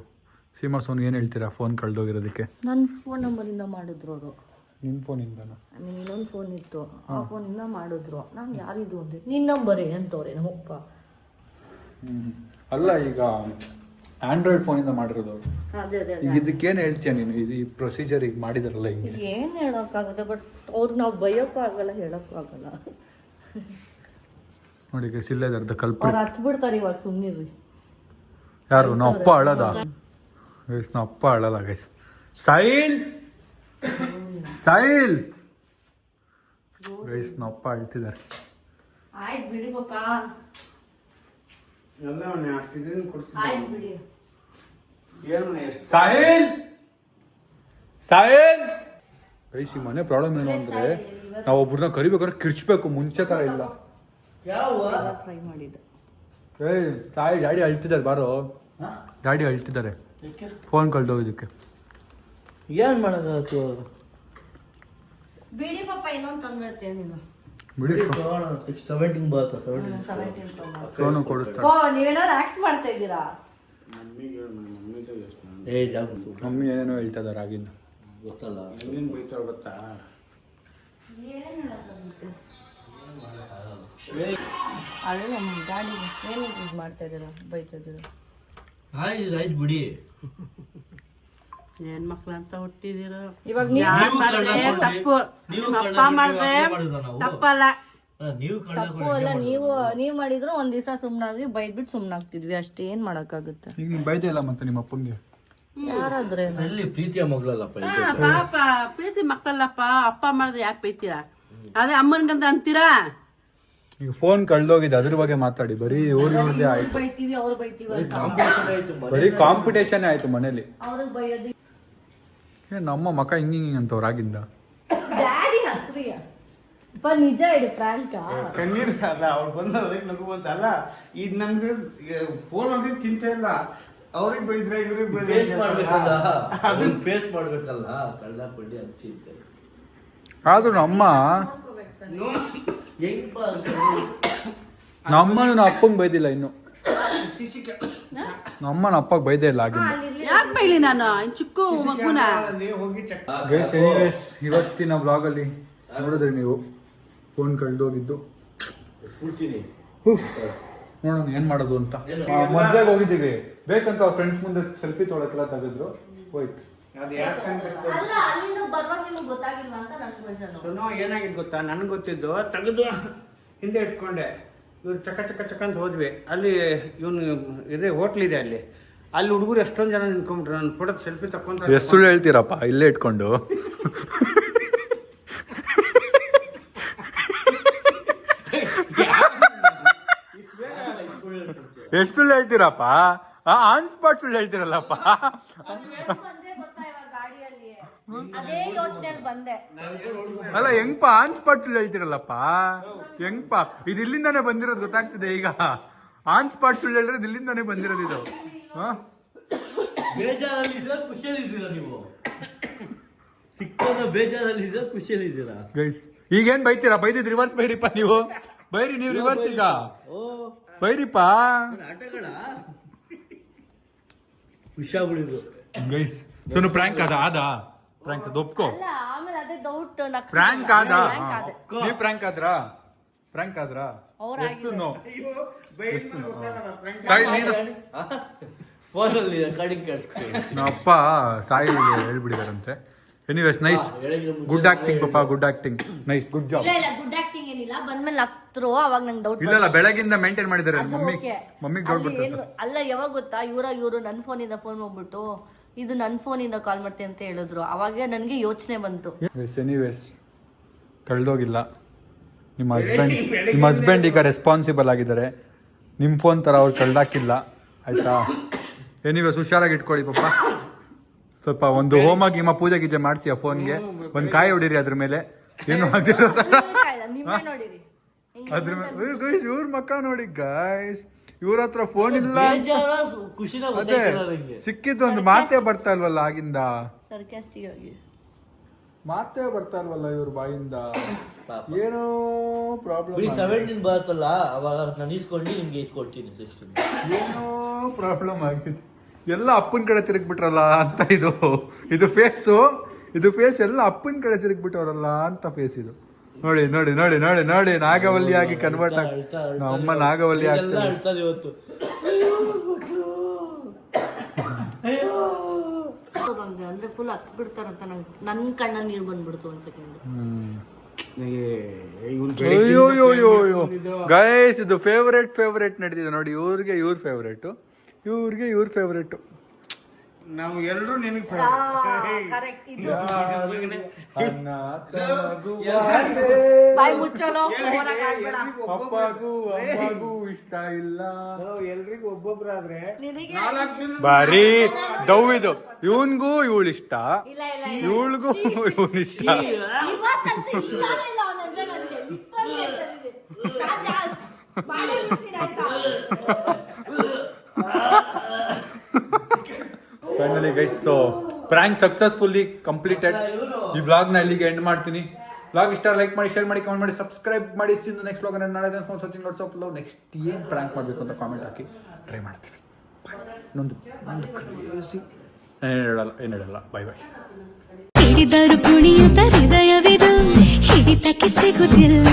ಸೀಮಾ ಸೋನ್ ಏನು ಹೇಳ್ತೀರಾ ಫೋನ್ ಕಳ್ದೋಗಿರೋದಕ್ಕೆ? ನನ್ನ ಫೋನ್ ನಂಬರಿಂದ ಮಾಡಿದ್ರು ಅವರು. ನಿಮ್ಮ ಫೋನಿಂದನಾ? ಇನ್ನೊಂದು ಫೋನ್ ಇತ್ತು, ಆ ಫೋನಿಂದ ಮಾಡಿದ್ರು. ನಾನು ಯಾರಿದು ಅಂದೆ, ನಿನ್ನ ನಂಬರೇ ಅಂತವ್ರೆ ನಮ್ಮಪ್ಪ. ಅಲ್ಲ, ಈಗ ಆಂಡ್ರಾಯ್ಡ್ ಫೋನಿಂದ ಮಾಡಿರೋದು. ಅದೇ ಈಗ ಇದಕ್ಕೇನು ಹೇಳ್ತೀಯ ನೀನು? ಇದು ಈ ಪ್ರೊಸೀಜರ್ ಈಗ ಮಾಡಿದಾರಲ್ಲ ಹಿಂಗೆ. ಏನು ಹೇಳೋಕ್ಕಾಗುತ್ತೆ, ಬಟ್ ಅವ್ರಿಗೆ ನಾವು ಬೈಯೋಕ್ಕೂ ಆಗಲ್ಲ, ಹೇಳೋಕ್ಕೂ ಆಗಲ್ಲ. ನೋಡಿ ಗೈಸ್, ಇಲ್ಲೇ ಅರ್ಧ ಕಲ್ಪ. ಅವ್ರು ಹತ್ತು ಬಿಡ್ತಾರೆ ಇವಾಗ, ಸುಮ್ಮನಿರ್ರಿ. ಯಾರು? ನಮ್ಮ ಅಪ್ಪ ಅಳದ ಗೈಸ್, ನಮ್ಮ ಅಪ್ಪ ಅಳಲ್ಲ ಗೈಸ್. ಸಾಯಿಲ್ ಗೈಸ್, ನಮ್ಮ ಅಪ್ಪ ಅಳ್ತಿದ್ದಾರೆ. ಆಯ್ತು ಬಿಡಿ ಪಾಪ, ಎಲ್ಲ ಅವನೇ ಅಷ್ಟಿದ್ದೀನಿ ಕೊಡ್ತೀನಿ. ಆಯ್ತು ಬಿಡಿ. ಏನು ಎಷ್ಟು ಸಾಯಿಲ್ ಗೈಸ್, ಈ ಮನೆ ಪ್ರಾಬ್ಲಮ್ ಏನು ಅಂದ್ರೆ, ನಾವು ಒಬ್ರನ್ನ ಕರಿಬೇಕಾದ್ರೆ ಕಿರ್ಚ್ಬೇಕು, ಮುಂಚೆ ತರ ಇಲ್ಲ. ಫ್ರೈ ಮಾಡಿದ್ದು. ಏಯ್ ತಾಯಿ, ಡ್ಯಾಡಿ ಅಳ್ತಿದ್ದಾರೆ, ಬಾರೋ. ಡ್ಯಾಡಿ ಅಳ್ತಿದ್ದಾರೆ ಫೋನ್ ಕಳ್ದೋಗಿದ್ದಕ್ಕೆ. ಏನ್ ಮಾಡೋದು? ಬಿಡಿ ಪಾಪ, ಇನ್ನೊಂದು ತಂದಿರ್ತೇನೆ ನೀನು. ಬಿಡಿ, 17 ಬರುತ್ತೆ. 17 ಫೋನು ಕೊಡಿಸ್ತಾರೆ. ಓ, ನೀವೇನಾದ್ರು ಆಕ್ಟ್ ಮಾಡ್ತಾ ಇದ್ದೀರಾ? ಏ ಜಾಗ್ರತೆ, ಮಮ್ಮಿ ಏನೇನೋ ಹೇಳ್ತಾ ಇದ್ದಾರೆ ಆಗಿಂದ. ಗೊತ್ತಲ್ಲ. ಹೆಂಗೆ ಬೈತಾವ ಗೊತ್ತಾ? ಅಲ್ಲ, ನಮ್ಮ ಗಾಡಿ ಏನು ಇದು ಮಾಡ್ತಾ ಇದ್ದೀರಾ, ಬೈತಾ ಇದ್ದೀರಾ? ಆಯ್ತು ಬಿಡಿ. ಏನ್ ಮಕ್ಳು ಅಂತ ಹುಟ್ಟಿದಿರೋ. ಇವಾಗ ಯಾರ್ ಮಾಡಿದ್ರೆ ತಪ್ಪು, ನಿಮ್ಮ ಅಪ್ಪ ಮಾಡಿದ್ರೆ ತಪ್ಪಲ್ಲ. ನೀವು ತಪ್ಪು ಅಲ್ಲ, ನೀವು ಮಾಡಿದ್ರು ಒಂದ್ ದಿವಸ ಸುಮ್ನಾಗಿ ಬೈದ್ಬಿಟ್ಟು ಸುಮ್ನಾಗ್ತಿದ್ವಿ ಅಷ್ಟೇ. ಏನ್ ಮಾಡಕ್ಕಾಗುತ್ತೆ? ಈಗ ನೀವು ಬೈದೇ ಇಲ್ಲ ಮತ್ತೆ ನಿಮ್ಮ ಅಪ್ಪಂಗೆ. ಯಾರಾದ್ರೆ ಅಲ್ಲಿ ಪ್ರೀತಿಯ ಮಗಳಲ್ಲಪ್ಪ ಇದು. ಪಾಪ ಪ್ರೀತಿ ಮಕ್ಕಳಲ್ಲಪ್ಪ, ಅಪ್ಪ ಮಾಡಿದ್ರೆ ಯಾಕೆ ಬೈತೀರಾ? ಅದೇ ಅಮ್ಮನ್ಗಂತ ಅಂತೀರಾ? ಈಗ ಫೋನ್ ಕಳ್ದೋಗಿದೆ, ಅದ್ರ ಬಗ್ಗೆ ಮಾತಾಡಿ. ಬರೀ ಇವ್ರದೇ ಆಯ್ತು, ಬೈತೀವಿ, ಅವ್ರು ಬೈತೀವಿ ಅಂತ. ಬರೀ ಕಾಂಪಿಟೇಷನ್ ಆಯ್ತು ಮನೇಲಿ. ಅವ್ರಿಗೆ ಬೈಯೋದು ನಮ್ಮ ಮಕ್ಕ ಹಿಂಗಿಂಗ್ ಅಂತವ್ರು ಆಗಿಂದ. ಡ್ಯಾಡಿ ಹಸ್ರಿಯ ನಿಜ ಇದು ಪ್ರಾಂಕ. ಕಣ್ಣೀರ್ ಅಲ್ಲ, ಅವ್ರು ಬಂದ ಅದಕ್ಕೆ ನಗು ಬಂತಲ್ಲ. ಈಗ ನಮ್ಗೆ ಫೋನ್ ಅಂದ್ರೆ ಚಿಂತೆ ಇಲ್ಲ, ಅವ್ರಿಗೆ ಬೈದ್ರೆ ಇವ್ರಿಗೆ ಫೇಸ್ ಮಾಡ್ಬೇಕಲ್ಲ, ಅದನ್ನ ಫೇಸ್ ಮಾಡ್ಬೇಕಲ್ಲ. ಕಳ್ಳ ಪಡ್ಡಿ ಹಚ್ಚಿದ್ದೆ. ಆದ್ರೂ ನಮ್ಮ ನಮ್ಮನು ಅಪ್ಪಂಗೆ ಬೈದಿಲ್ಲ ಇನ್ನು. ನಮ್ಮನ ಅಪ್ಪಗೆ ಬೈದೇ ಇಲ್ಲ ಆಗಿಂದ. ಯಾಕೆ ಬೈಲಿ ನಾನು? ಚಿಕ್ಕ ಮಗುನ ಹೋಗಿ ಚೆಕ್. ಗೈಸ್, ಎನಿವೇಸ್, ಇವತ್ತಿನ ವ್ಲಾಗಲ್ಲಿ ನೋಡಿದ್ರಿ ನೀವು ಫೋನ್ ಕಳ್ದೋಗಿದ್ದು. ನೋಡೋಣ ಏನ್ ಮಾಡೋದು ಅಂತ. ಮದ್ವೆಗೆ ಹೋಗಿದ್ದೀವಿ, ಬೇಕಂತ ಅವ್ರ ಫ್ರೆಂಡ್ಸ್ ಮುಂದೆ ಸೆಲ್ಫಿ ತೊಗೊಳಕ್ಕೆಲ್ಲ ತೆಗೆದ್ರು, ಹೋಯ್ತು. ಅದು ಯಾಕಂದ್ರೆ ಅಲ್ಲ, ಅಲ್ಲಿಂದ ಬರುವಾಗ ನಿಮ್ಗೆ ಗೊತ್ತಾಗಿಲ್ವಾ ಅಂತ ನನ್ ಕ್ವಶನ್. ಸುನೋ ಏನಾಗಿದ್ದು ಗೊತ್ತಾ? ನನಗೆ ಗೊತ್ತಿದ್ದು ತೆಗೆದು ಹಿಂದೆ ಇಟ್ಕೊಂಡೆ. ಇವ್ರು ಚಕ ಅಂತ ಹೋದ್ವಿ. ಅಲ್ಲಿ ಇವನು ಇದೆ ಹೋಟ್ಲ್ ಇದೆ, ಅಲ್ಲಿ ಹುಡುಗರು ಎಷ್ಟೊಂದು ಜನ ನಿಂತ್ಕೊಂಡ್ಬಿಟ್ರು. ನನ್ನ ಫೋಟೋ ಸೆಲ್ಫಿ ತಕೊಂಡ್ರೆ ಎಷ್ಟು ಸುಳ್ಳು ಹೇಳ್ತೀರಪ್ಪ ಇಲ್ಲೇ ಇಟ್ಕೊಂಡು. ಎಷ್ಟು ಸುಳ್ಳು ಹೇಳ್ತೀರಪ್ಪ? ಆನ್ ಸ್ಪಾಟ್ ಸುಳ್ಳು ಹೇಳ್ತೀರಲ್ಲಪ್ಪ. ಅದೇ ಯೋಚನೆಯಲ್ಲಿ ಬಂದೆ. ಅಲ್ಲ, ಹೆಂಗ್ಪ ಆನ್ ಸ್ಪಾಟ್ ಸುಳ್ಳು ಹೇಳ್ತೀರಲ್ಲಪ್ಪ? ಹೆಂಗ್ಪ ಇದು ಇಲ್ಲಿಂದಾನೇ ಬಂದಿರೋದು ಗೊತ್ತಾಗ್ತಿದೆ ಈಗ. ಆನ್ ಸ್ಪಾಟ್ ಸುಳ್ಳು ಹೇಳಿದ್ರೆ ಇಲ್ಲಿಂದಾನೇ ಬಂದಿರೋದು ಇದು. ಬೇಜಾರಲ್ಲಿದ್ದೀರಾ, ಖುಷಿಯಲ್ಲಿದ್ದೀರಾ? ನೀವು ಸಿಕ್ಕೋದ ಬೇಜಾರಲ್ಲಿದ್ದೀರಾ, ಖುಷಿಯಲ್ಲಿದ್ದೀರಾ? ಗೈಸ್, ಈಗೇನ್ ಬೈತೀರಾ? ಬೈದಿದ್ ರಿವರ್ಸ್ ಬೈರಿಪ್ಪ ನೀವು. ಬೈರಿ ನೀವು ರಿವರ್ಸ್ ಈಗ. ಬೈರಿಪ್ಪ. ಆಟಗಳ ಖುಷಿಯಾಗ್ಬಿಡಿದ್ರು ಗೈಸ್, ಸುನು ಪ್ರ್ಯಾಂಕ್ ಆದ ಪ್ರ್ಯಾಂಕ್ ಅದು ಒಪ್ಕೋ. ಅಲ್ಲ, ಆಮೇಲೆ ಅದೇ ಡೌಟ್. ಪ್ರ್ಯಾಂಕ್ ಆದ ನೀವ್ ಪ್ರ್ಯಾಂಕ್ ಆದ್ರಾ? ಫೋನಲ್ಲಿ ರೆಕಾರ್ಡಿಂಗ್ ಕೇಳಿಸ್ಕೊಳ್ಳಿ. ನಮ್ಮ ಅಪ್ಪ ಸಾಯಿ ಹೇಳ್ಬಿಡಿದಾರಂತೆ. ಎನಿವೇಸ್, ನೈಸ್, ಗುಡ್ ಆಕ್ಟಿಂಗ್ ಪಾಪ, good acting, nice, good job. ಇಲ್ಲ, ಗುಡ್ ಆಕ್ಟಿಂಗ್ ಏನಿಲ್ಲ ಬಂದ್ಮೇಲೆ ಹಾಕ್ತಿರೋ ಅವಾಗ ನಂಗೆ ಡೌಟ್ ಇಲ್ಲ ಬೆಳಗಿಂದ ಮೇಂಟೈನ್ ಮಾಡಿದ್ದಾರೆ ಮಮ್ಮಿಗೆ ಡೌಟ್ ಬರ್ತದೆ. ಅಲ್ಲ ಯಾವಾಗ ಗೊತ್ತಾ ಇವರು ನನ್ನ ಫೋನಿಂದ ಫೋನ್ ಹೋಗ್ಬಿಟ್ಟು ಇದು ನನ್ನ ಫೋನಿಂದ ಕಾಲ್ ಮಾಡ್ತೀನಿ ಅಂತ ಹೇಳಿದ್ರು. ಅವಾಗ ನನಗೆ ಯೋಚನೆ ಬಂತು. ಎನಿವೇಸ್ ಕಳ್ದೋಗಿಲ್ಲ. ನಿಮ್ಮ ಹಸ್ಬೆಂಡ್ ಈಗ ರೆಸ್ಪಾನ್ಸಿಬಲ್ ಆಗಿದ್ದಾರೆ. ನಿಮ್ಮ ಫೋನ್ ಥರ ಅವ್ರು ಕಳ್ದಾಕಿಲ್ಲ ಆಯ್ತಾ. ಎನಿವೇಸ್ ಹುಷಾರಾಗಿ ಇಟ್ಕೊಳ್ಳಿ ಪಾಪ. ಸ್ವಲ್ಪ ಒಂದು ಹೋಮ ಗೀಮ ಪೂಜೆ ಗೀಜೆ ಮಾಡಿಸಿ ಆ ಫೋನ್ಗೆ ಒಂದು ಕಾಯಿ ಹೊಡೀರಿ ಅದ್ರ ಮೇಲೆ. ಏನು ಆಗ್ತಿರೋ ನೋಡಿರಿ ಅದ್ರ ಮೇಲೆ ಇವ್ರ ಮಕ್ಕ ನೋಡಿ ಗಾಯ್ಸ್. ಇವ್ರ ಹತ್ರ ಫೋನ್ ಇಲ್ಲ ಖುಷಿನ ಅದೇ ಸಿಕ್ಕಿದ್ದು ಒಂದು ಮಾತೇ ಬರ್ತಾ ಇಲ್ವಲ್ಲ ಆಗಿಂದ. ಸರ್ಕಾಸ್ಟಿಕ್ ಆಗಿ ಮಾತೇ ಬರ್ತಾ ಇಲ್ವಲ್ಲ ಇವ್ರ ಬಾಯಿಂದ. ಏನೋ ಪ್ರಾಬ್ಲಮ್ 17 ಬರುತ್ತಲ್ಲ ಅವಾಗ ನಾನು ಇಸ್ಕೊಂಡು ನಿಮ್ಗೆ ಇಟ್ಕೊಡ್ತೀನಿ 16. ಏನೋ ಪ್ರಾಬ್ಲಮ್ ಆಗಿದೆ. ಎಲ್ಲ ಅಪ್ಪನ ಕಡೆ ತಿರುಗ್ಬಿಟ್ರಲ್ಲ ಅಂತ ಇದು ಫೇಸ್ ಎಲ್ಲ ಅಪ್ಪನ ಕಡೆ ತಿರುಗ್ಬಿಟ್ಟವ್ರಲ್ಲ ಅಂತ ಫೇಸ್ ಇದು. ನೋಡಿ ನೋಡಿ ನೋಡಿ ನೋಡಿ ನೋಡಿ ನಾಗವಲ್ಲಿಯಾಗಿ ಕನ್ವರ್ಟ್ ಅಮ್ಮ ನಾಗವಲ್ಲಿ ಆಗ್ತದೆ. ಅಳ್ತಾರೆ ಇವತ್ತು. ಅಂದ್ರೆ ಫುಲ್ ಹತ್ ಬಿಡ್ತಾರಂತ ನಂಗೆ ನನ್ನ ಕಣ್ಣಲ್ಲಿ ನೀರು ಬಂದ್ಬಿಡ್ತು ಒಂದ್ ಸೆಕೆಂಡ್. ಅಯ್ಯೋಯ್ಯೋಯ್ಯೋ ಗೈಸ್ ಇದು ಫೇವ್ರೇಟ್ ನಡೀತಿದೆ ನೋಡಿ. ಇವ್ರಿಗೆ ಇವ್ರ ಫೇವ್ರೇಟ್ ನಾವು ಎಲ್ಲರೂ ನಿನಗೆ ಬಾಯ್ ಮುಚ್ಚಲು ಅಪ್ಪಗೂ ಅಮ್ಮಗೂ ಇಷ್ಟ ಇಲ್ಲ. ಎಲ್ರಿಗೂ ಒಬ್ಬೊಬ್ರಾದ್ರೆ ಬಾರಿ ಡವ್ ಇದು. ಇವನ್ಗೂ ಇವಳು ಇಷ್ಟ, ಇವಳಿಗೂ ಇವನ್ ಇಷ್ಟ. Finally guys so prank successfully completed. ಈ ವ್ಲಾಗ್ನ ಇಲ್ಲಿಗೆ ಎಂಡ್ ಮಾಡ್ತೀನಿ. ವ್ಲಾಗ್ ಇಷ್ಟ ಲೈಕ್ ಮಾಡಿ, ಶೇರ್ ಮಾಡಿ, ಕಮೆಂಟ್ ಮಾಡಿ, ಸಬ್ಸ್ಕ್ರೈಬ್ ಮಾಡಿ. ನೆಕ್ಸ್ಟ್ ವ್ಲಾಗ್ ನಾಳೆ searching lots of love. Next ಏನು ಪ್ರಾಂಕ್ ಮಾಡಬೇಕು ಅಂತ ಕಾಮೆಂಟ್ ಹಾಕಿ ಟ್ರೈ ಮಾಡ್ತೀವಿ. ಇನ್ನೊಂದು ಕ್ರೇಜಿ ಏನು ಹೇಳಲ್ಲ. ಬಾಯ್ ಬಾಯ್. ಹಿಡಿದರು ಕುಣಿಯುತ್ತ ಹೃದಯವಿದು ಹಿಡಿತಕ್ಕೆ ಸಿಗುತ್ತಿಲ್ಲ.